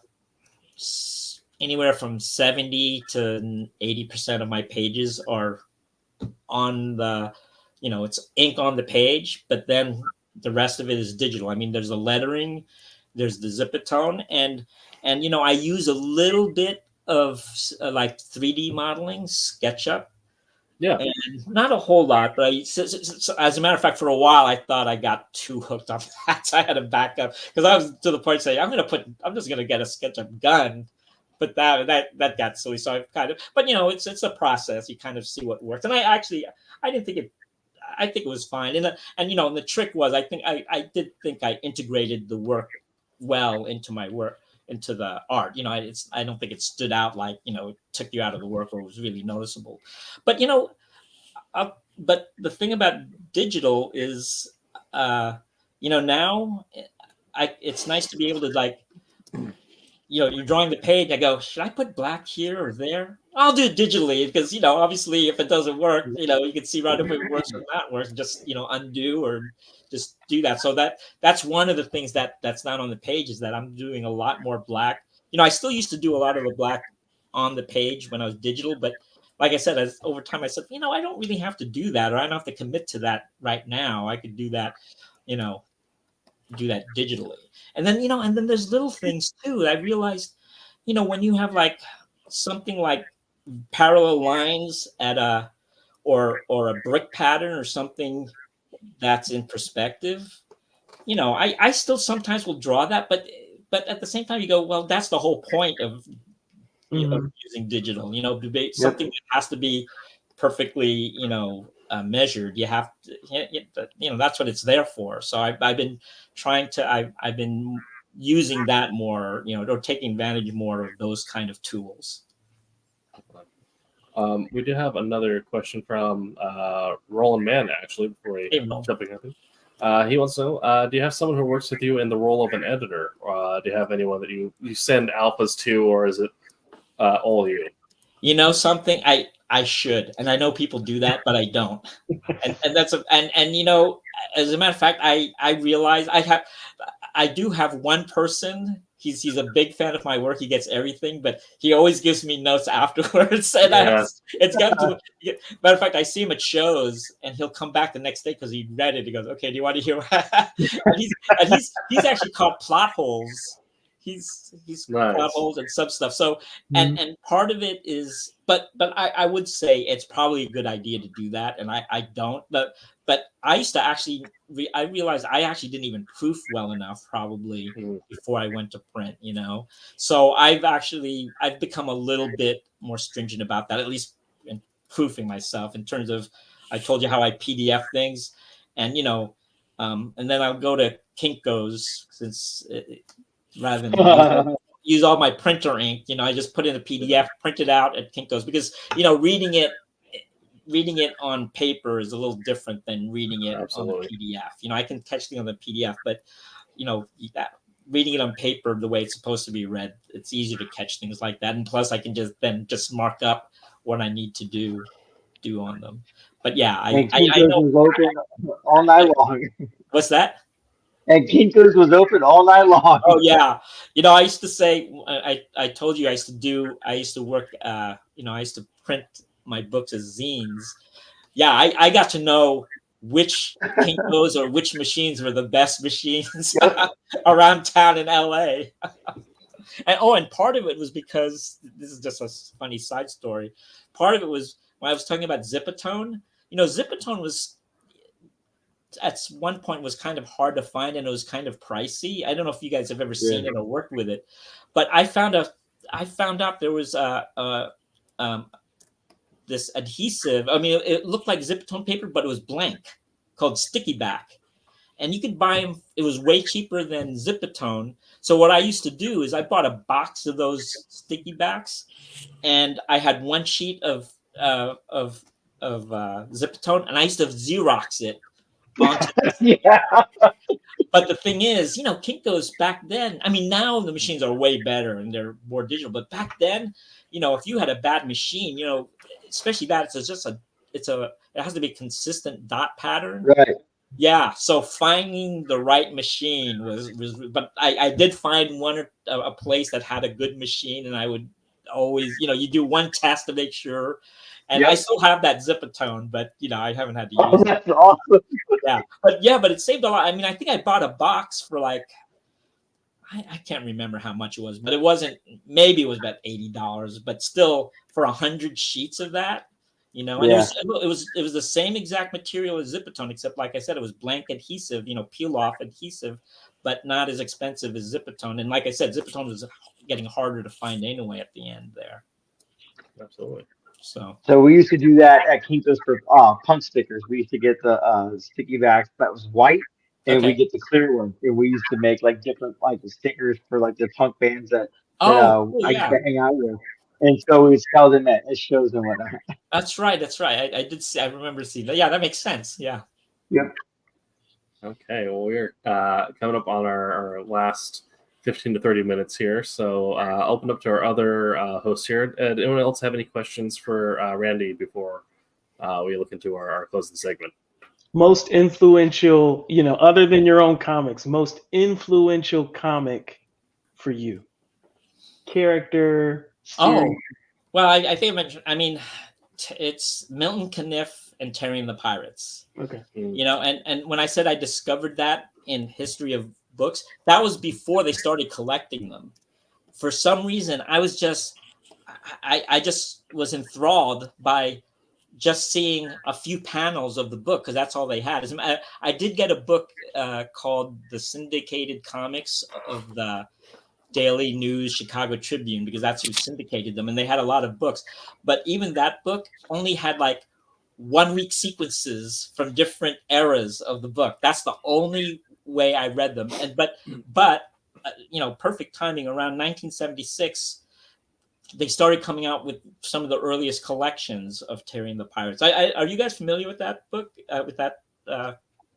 anywhere from 70 to 80% of my pages are on the, it's ink on the page, but then the rest of it is digital. I mean, there's the lettering, there's the Zipatone, and I use a little bit of like 3D modeling, SketchUp. Yeah. And not a whole lot, but as a matter of fact, for a while, I thought I got too hooked on that. So I had to back up because I was to the point saying, I'm just going to get a SketchUp gun. But that got silly. So I kind of, but it's a process. You kind of see what works. And I didn't think it, I think it was fine. And the trick was, I did think I integrated the work well into my work, into the art. I don't think it stood out like, it took you out of the work or was really noticeable. But, but the thing about digital is, now it's nice to be able to like, you're drawing the page. I go, should I put black here or there? I'll do it digitally because, obviously if it doesn't work, you can see right if it works or not works, just, undo or just do that. So that's one of the things that's not on the page is that I'm doing a lot more black. I still used to do a lot of the black on the page when I was digital, but like I said, over time I said, I don't really have to do that, or I don't have to commit to that right now. I could do that, do that digitally. And then there's little things too. I realized, when you have like something like parallel lines at or a brick pattern or something that's in perspective, I still sometimes will draw that, but at the same time you go, well, that's the whole point of using digital, something that has to be perfectly, measured. You have to, that's what it's there for. So I've been I've been using that more, or taking advantage more of those kind of tools. We do have another question from Roland Mann, actually, before we jump in. He wants to know, do you have someone who works with you in the role of an editor? Do you have anyone that you send alphas to, or is it all you? Something I should, and I know people do that, but I don't. and that's and as a matter of fact, I realize I do have one person. He's a big fan of my work. He gets everything, but he always gives me notes afterwards. And it's got to. Matter of fact, I see him at shows, and he'll come back the next day because he read it. He goes, "Okay, do you want to hear?" and he's actually caught plot holes. He's nice. Plot holes and sub stuff. So and part of it is, but I would say it's probably a good idea to do that, and I don't. But I used to actually, I realized I actually didn't even proof well enough probably before I went to print, So I've become a little bit more stringent about that, at least in proofing myself in terms of, I told you how I PDF things and, and then I'll go to Kinko's rather than use all my printer ink, I just put in a PDF, print it out at Kinko's because, reading it on paper is a little different than reading it on the PDF. I can catch things on the PDF, but reading it on paper the way it's supposed to be read, it's easier to catch things like that. And plus, I can just mark up what I need to do on them. But yeah, I know open all night long. What's that? And Kinko's was open all night long. Oh yeah, I used to say, I told you I used to work. I used to print my books as zines, yeah, I got to know which Kinkos or which machines were the best machines around town in LA. And part of it was because this is just a funny side story. Part of it was when I was talking about Zipatone. Zipatone was at one point was kind of hard to find, and it was kind of pricey. I don't know if you guys have ever seen it or worked with it, but I found out there was this adhesive. I mean, it looked like Zipatone paper, but it was blank, called Sticky Back. And you could buy them. It was way cheaper than Zipatone. So what I used to do is I bought a box of those sticky backs, and I had one sheet of Zipatone, and I used to Xerox it onto. But the thing is, Kinko's back then. I mean, now the machines are way better and they're more digital. But back then, if you had a bad machine, especially that, it has to be a consistent dot pattern. Right. Yeah, so finding the right machine was but I did find a place that had a good machine, and I would always, you do one test to make sure. And I still have that Zipatone, but I haven't had to use it. That's awesome. But it saved a lot. I mean, I think I bought a box for like, I can't remember how much it was, but maybe it was about $80, but still for 100 sheets of that. And it was the same exact material as Zipatone, except like I said, it was blank adhesive, peel off adhesive, but not as expensive as Zipatone. And like I said, Zipatone was getting harder to find anyway at the end there. Absolutely. So we used to do that at Kinko's for punk stickers. We used to get the sticky backs that was white, and we get the clear one. And we used to make like different the stickers for like the punk bands that I used to hang out with. And so we would sell them at shows and whatnot. That's right. I did see. I remember seeing that. Yeah, that makes sense. Yeah. Yep. Okay. Well, we're coming up on our last 15 to 30 minutes here. So I'll open up to our other hosts here. Anyone else have any questions for Randy before we look into our closing segment? Most influential, other than your own comics, most influential comic for you? Character. Oh, well, I think I mentioned. I mean, it's Milton Caniff and Terry and the Pirates. Okay. And when I said I discovered that in History of Books, that was before they started collecting them. For some reason, I just was enthralled by just seeing a few panels of the book, because that's all they had. I did get a book called The Syndicated Comics of the Daily News Chicago Tribune, because that's who syndicated them, and they had a lot of books. But even that book only had like 1 week sequences from different eras of the book. That's the only way I read them. And but perfect timing. Around 1976, they started coming out with some of the earliest collections of Terry and the Pirates. Are you guys familiar with that book? With that?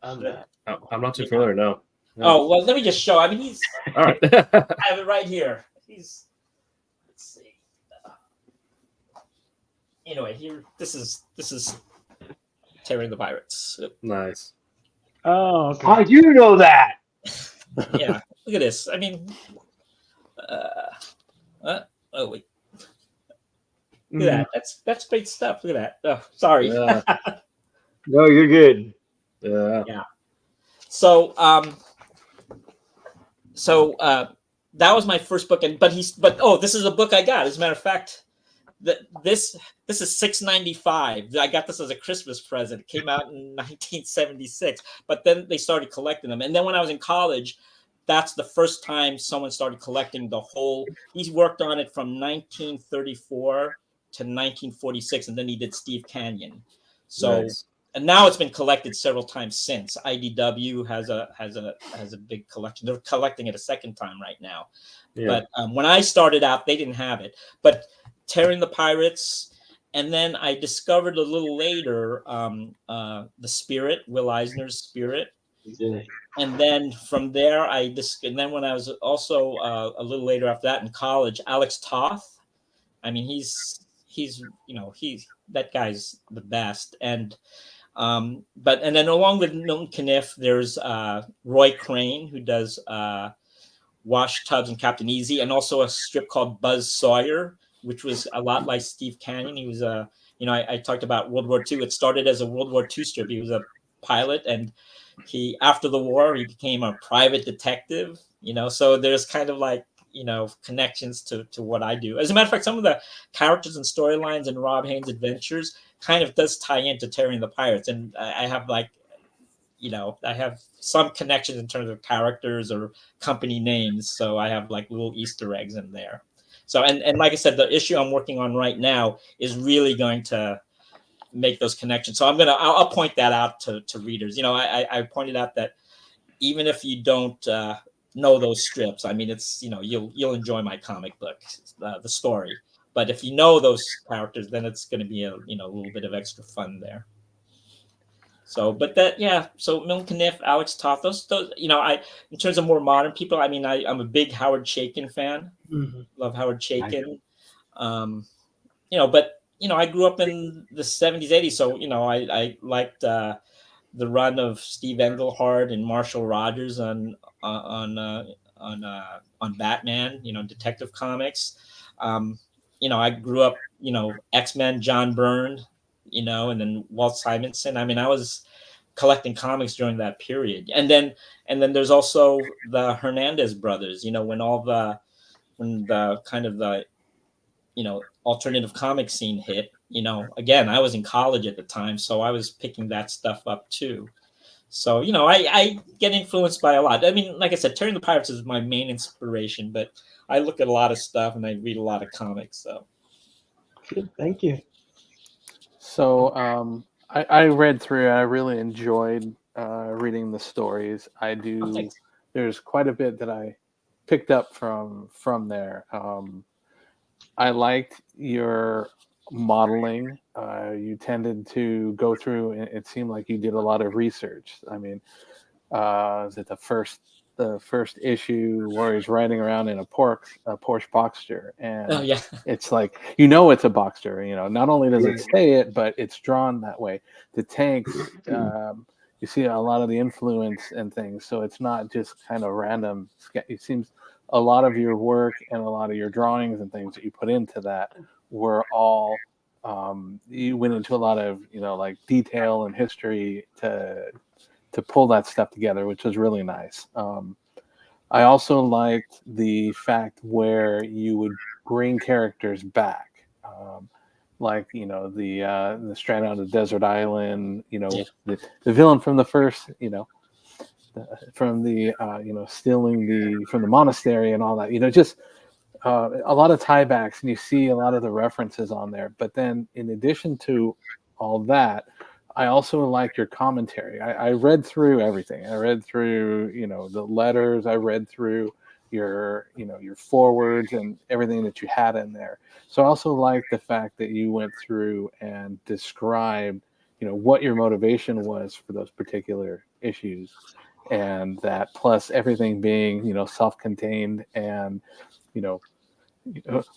I'm not too familiar. No. Oh, well, let me just show. I mean, he's all right. I have it right here. Let's see. Anyway, here. This is Terry and the Pirates. Nice. Oh, okay. I do know that. Yeah. Look at this. I mean, oh wait. Look at that. That's great stuff. Look at that. Oh, sorry. Yeah. No, you're good. Yeah. Yeah. So that was my first book, but this is a book I got. As a matter of fact, this is $6.95. I got this as a Christmas present. It came out in 1976, but then they started collecting them. And then when I was in college, that's the first time someone started collecting the whole. He's worked on it from 1934 to 1946, and then he did Steve Canyon. So. Nice. And now it's been collected several times since. IDW has a big collection. They're collecting it a second time right now. Yeah. But when I started out, they didn't have it. But Terry and the Pirates, and then I discovered a little later the Spirit, Will Eisner's Spirit. Yeah. And then from there, and then when I was also a little later after that in college, Alex Toth. I mean, he's that guy's the best. And then along with Milton Caniff, there's Roy Crane, who does Wash Tubbs and Captain Easy, and also a strip called Buzz Sawyer, which was a lot like Steve Canyon. He was I talked about World War II. It started as a World War II strip. He was a pilot, and after the war, he became a private detective. So there's kind of like connections to what I do. As a matter of fact, some of the characters and storylines in Rob Haynes' adventures kind of does tie into Terry and the Pirates, and I have I have some connections in terms of characters or company names, so I have like little Easter eggs in there. So and like I said, the issue I'm working on right now is really going to make those connections. So I'll point that out to readers. I pointed out that even if you don't know those strips, I mean, it's you'll enjoy my comic book, the story. But if you know those characters, then it's going to be a little bit of extra fun there. So, but so Milton Caniff, Alex Toth, those in terms of more modern people, I mean, I'm a big Howard Chaykin fan. Mhm. Love Howard Chaykin. But I grew up in the 70s, 80s, so I liked the run of Steve Englehart and Marshall Rogers on Batman, Detective Comics. I grew up, X-Men, John Byrne, and then Walt Simonson. I mean, I was collecting comics during that period. And then there's also the Hernandez brothers, when the kind of the, alternative comic scene hit, again, I was in college at the time, so I was picking that stuff up too. So, I get influenced by a lot. I mean, like I said, Terry and the Pirates is my main inspiration, but I look at a lot of stuff and I read a lot of comics. So Good, thank you. So I read through. I really enjoyed reading the stories. I do. Oh, thanks. There's quite a bit that I picked up from there. I liked your modeling. You tended to go through, and it seemed like you did a lot of research. I mean, is it the first issue where he's riding around in a Porsche Boxster, and Oh, yeah. it's like it's a Boxster. Not only does it say it, but it's drawn that way. The tanks, you see a lot of the influence and things, so it's not just kind of random. It seems a lot of your work and a lot of your drawings and things that you put into that were all you went into a lot of like detail and history to pull that stuff together, which was really nice. I also liked the fact where you would bring characters back, like the Strand on the Desert Island, the villain from the first, from the stealing from the monastery and all that, just a lot of tiebacks, and you see a lot of the references on there. But then, in addition to all that, I also liked your commentary. I read through everything. I read through, the letters. I read through your forwards and everything that you had in there. So I also liked the fact that you went through and described, what your motivation was for those particular issues, and that plus everything being, self-contained, and,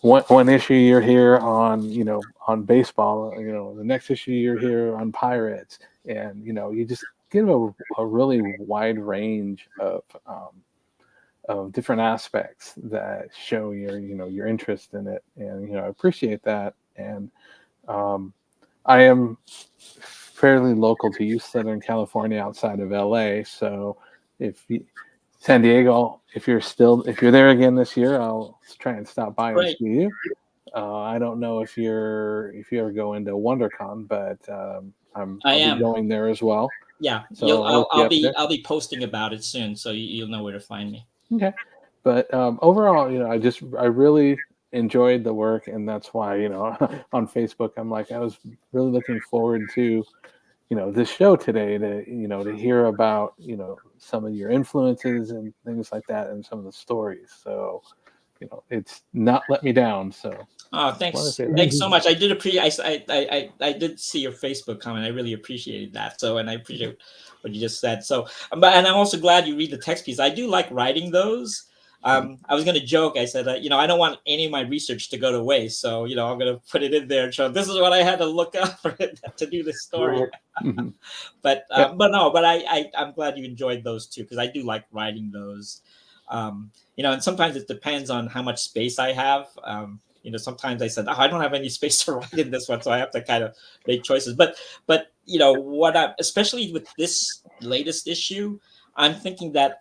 one issue you're here on baseball, the next issue you're here on pirates, and you just give a really wide range of different aspects that show your interest in it, and I appreciate that. And I am fairly local to you, Southern California, outside of LA, so San Diego, if you're there again this year, I'll try and stop by and see you. I don't know if you ever go into WonderCon, but I'll be going there as well. Yeah, so I'll be posting about it soon, so you'll know where to find me. Okay, but overall, I really enjoyed the work, and that's why on Facebook I'm like, I was really looking forward to this show today to hear about some of your influences and things like that, and some of the stories. So it's not let me down. So thanks so much. I did appreciate. I did see your Facebook comment. I really appreciated that. So, and I appreciate what you just said. So, and I'm also glad you read the text piece. I do like writing those. I was going to joke. I said, I don't want any of my research to go to waste. So, I'm going to put it in there and show this is what I had to look up for it to do this story. Mm-hmm. But I'm glad you enjoyed those too, because I do like writing those. And sometimes it depends on how much space I have. sometimes I said, oh, I don't have any space to write in this one, so I have to kind of make choices. But what I, especially with this latest issue, I'm thinking that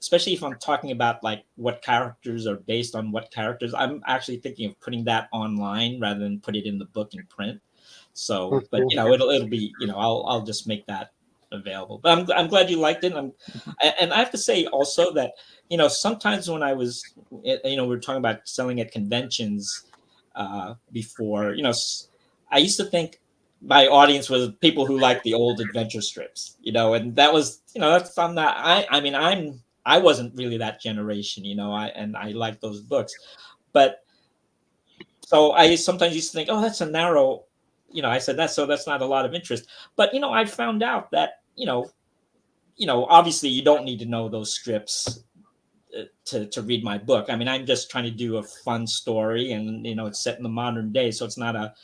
especially if I'm talking about like what characters are based on what characters, I'm actually thinking of putting that online rather than put it in the book in print. So, That's but cool. it'll be, I'll just make that available. But I'm glad you liked it. And I have to say also that sometimes when I was we were talking about selling at conventions before, I used to think my audience was people who like the old adventure strips, and that was, that's I'm not. I wasn't really that generation, I like those books, but so I sometimes used to think, oh, that's a narrow, I said that's not a lot of interest, but I found out that obviously you don't need to know those strips to read my book. I mean, I'm just trying to do a fun story, and it's set in the modern day, so it's not a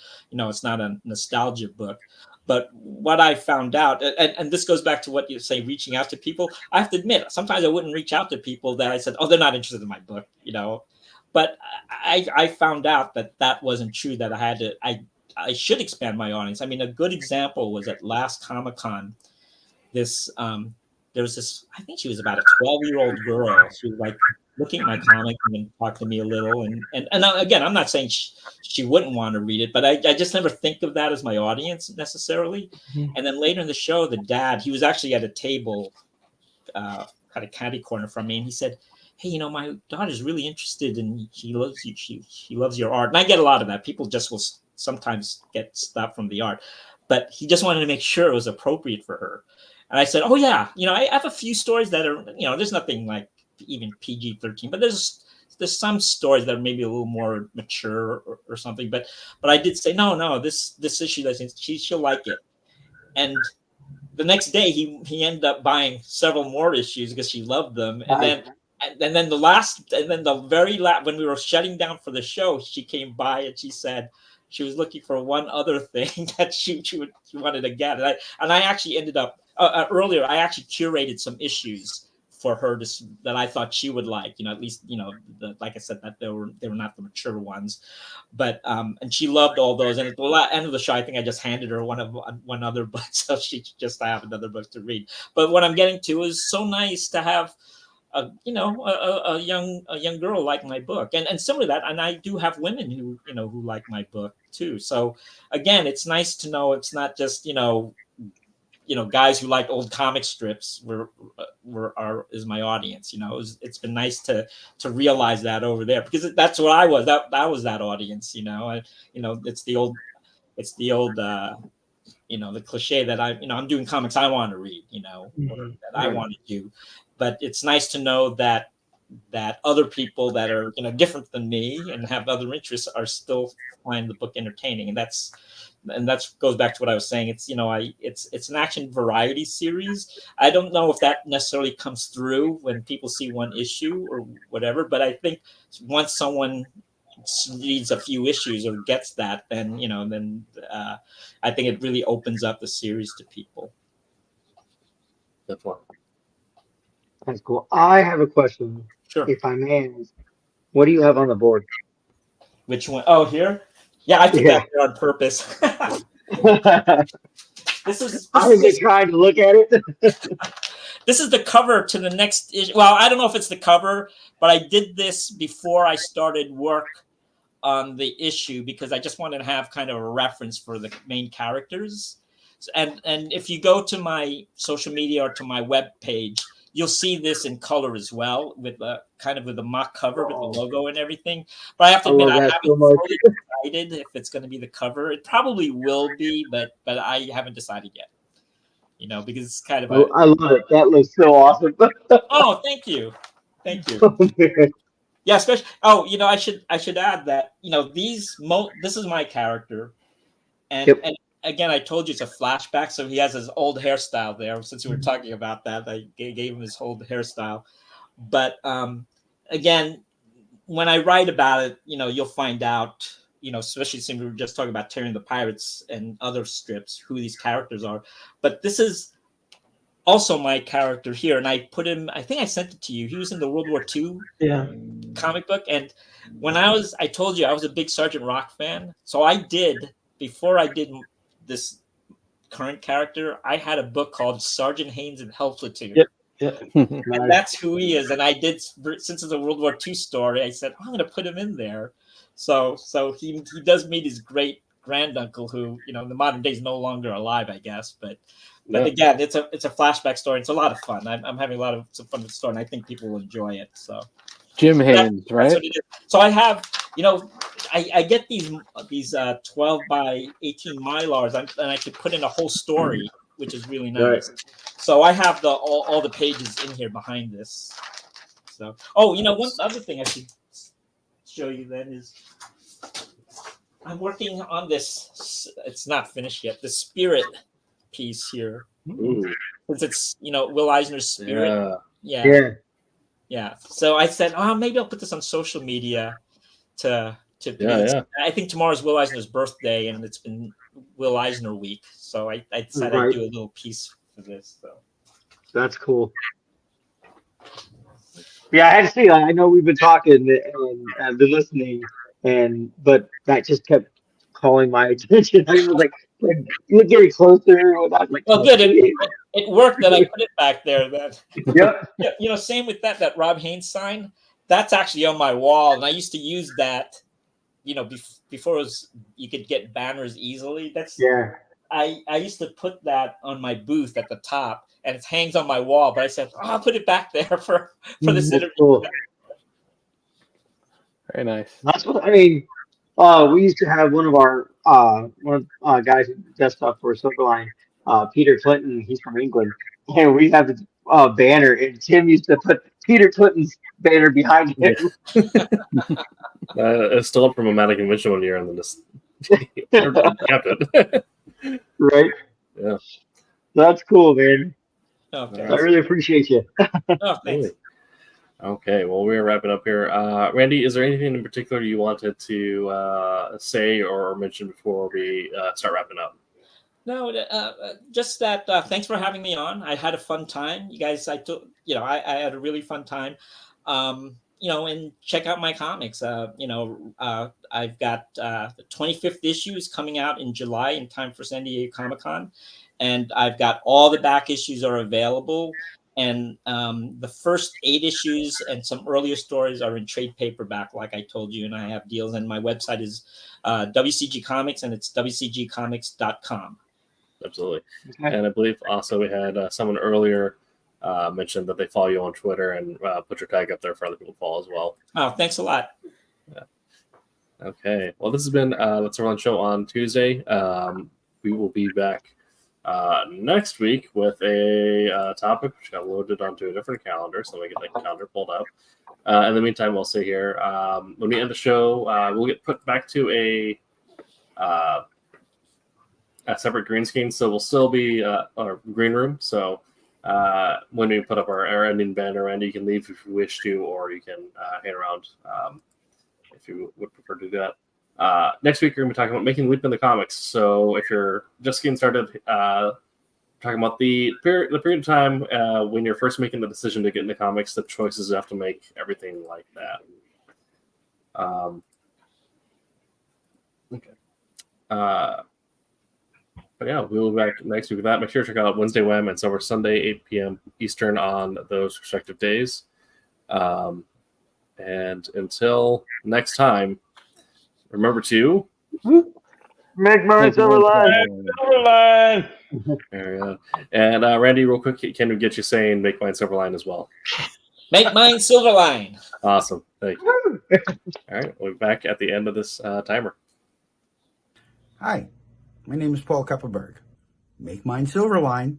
nostalgia book. But what I found out, and this goes back to what you say, reaching out to people. I have to admit, sometimes I wouldn't reach out to people that I said, oh, they're not interested in my book, But I found out that wasn't true. That I should expand my audience. I mean, a good example was at last Comic-Con. There was this, I think she was about a 12-year-old girl. She was like looking at my comic and talked to me a little. And again, I'm not saying she wouldn't want to read it, but I just never think of that as my audience necessarily. Mm-hmm. And then later in the show, the dad, he was actually at a table, at a caddy corner from me, and he said, hey, my daughter's really interested and she loves you. She loves your art. And I get a lot of that. People just will sometimes get stuff from the art, but he just wanted to make sure it was appropriate for her. And I said, oh yeah, I have a few stories that are, there's nothing like even PG-13, but there's some stories that are maybe a little more mature or something. But I did say, no, this issue, she'll like it. And the next day he ended up buying several more issues because she loved them. And then the very last, when we were shutting down for the show, she came by and she said she was looking for one other thing that she wanted to get. And I actually ended up earlier. I actually curated some issues for her that I thought she would like. At least like I said, that they were not the mature ones, but and she loved all those. And at the end of the show, I think I just handed her one other book, so she just have another book to read. But what I'm getting to is so nice to have a young girl like my book, and similar to that, and I do have women who who like my book too. So again, it's nice to know it's not just guys who like old comic strips is my audience. It's been nice to realize that over there, because that's what I was. That was that audience. It's the old the cliche that I'm doing comics I want to read, or that I want to do. But it's nice to know that other people that are different than me and have other interests are still find the book entertaining, and that goes back to what I was saying. It's it's an action variety series. I don't know if that necessarily comes through when people see one issue or whatever, but I think once someone reads a few issues or gets that, then I think it really opens up the series to people. That's one. That's cool. I have a question. Sure. If I may, what do you have on the board? Which one? Oh, here? Yeah, I took that there on purpose. This is I was just trying to look at it. This is the cover to the next issue. Well, I don't know if it's the cover, but I did this before I started work on the issue because I just wanted to have kind of a reference for the main characters. And if you go to my social media or to my web page, you'll see this in color as well, with a kind of with a mock cover with the logo and everything. But I have to admit, I haven't fully decided if it's going to be the cover. It probably will be, but I haven't decided yet. Because it's kind of I love it. That looks so awesome. Oh, thank you. Yeah, especially. Oh, I should add that this is my character, and again, I told you it's a flashback, so he has his old hairstyle there. Since we were talking about that, I gave him his old hairstyle. But again, when I write about it, you'll find out, especially since we were just talking about Terry and the Pirates and other strips, who these characters are. But this is also my character here, and I put him. I think I sent it to you. He was in the World War II comic book, and when I told you I was a big Sergeant Rock fan. So before I did this current character, I had a book called Sergeant Haynes and Hell Platoon. And that's who he is. And I did, since it's a World War II story, I said, I'm going to put him in there. So he does meet his great granduncle, who, in the modern day is no longer alive, I guess. But again, it's a flashback story. It's a lot of fun. I'm having a lot of fun with the story, and I think people will enjoy it. So Jim Haynes, right? So I have, I get these 12 by 18 Mylars, and I could put in a whole story, which is really nice. Right. So I have all the pages in here behind this. So, one other thing I should show you then is I'm working on this. It's not finished yet. The Spirit piece here, since it's Will Eisner's Spirit. Yeah. So I said, maybe I'll put this on social media to. I think tomorrow's Will Eisner's birthday, and it's been Will Eisner week. So I decided I'd do a little piece for this. So that's cool. Yeah, I had to see. I know we've been talking and been listening, but that just kept calling my attention. I was like you're getting closer. And I was like, well, good. It worked that I put it back there. Yep. Same with that Rob Haynes sign. That's actually on my wall, and I used to use that. Before you could get banners easily. I used to put that on my booth at the top, and it hangs on my wall. But I said, I'll put it back there for this interview. Cool. Very nice. That's what I mean. We used to have one of our guys who does stuff for Silverline, Peter Clinton. He's from England, and we have the banner, and Tim used to put Peter Clinton's banner behind him. It's still up from a Matic convention one year, and then just kept it. Right? Yeah. That's cool, man. Okay. I really appreciate you. Thanks. Okay, well, we're wrapping up here. Randy, is there anything in particular you wanted to say or mention before we start wrapping up? No, just that. Thanks for having me on. I had a fun time. You guys, I had a really fun time. And check out my comics. I've got the 25th issues coming out in July in time for San Diego Comic-Con. And I've got all the back issues are available. And the first 8 issues and some earlier stories are in trade paperback, like I told you, and I have deals. And my website is WCG Comics, and it's WCGcomics.com. Absolutely. Okay. And I believe also we had someone earlier mentioned that they follow you on Twitter, and put your tag up there for other people to follow as well. Oh, thanks a lot. Yeah. Okay. Well, this has been the Silverline Show on Tuesday. We will be back next week with a topic which got loaded onto a different calendar, so we get the calendar pulled up. In the meantime, we'll sit here. When we end the show, we'll get put back to a separate green screen, so we'll still be our green room. So when we put up our ending banner, Randy, you can leave if you wish to, or you can hang around if you would prefer to do that. Next week, we're going to be talking about making the leap in the comics. So if you're just getting started, talking about the period of time when you're first making the decision to get into comics, the choices you have to make, everything like that. Okay. But yeah, we'll be back next week with that. Make sure to check out Wednesday Wham and Silver Sunday, 8 p.m. Eastern on those respective days. And until next time, remember to make mine Silverline. Silverline. There we go. And Randy, real quick, can we get you saying "Make mine Silverline" as well? Make mine Silverline. Awesome. Thank you. All right, we'll be back at the end of this timer. Hi, my name is Paul Kupperberg. Make mine Silverline.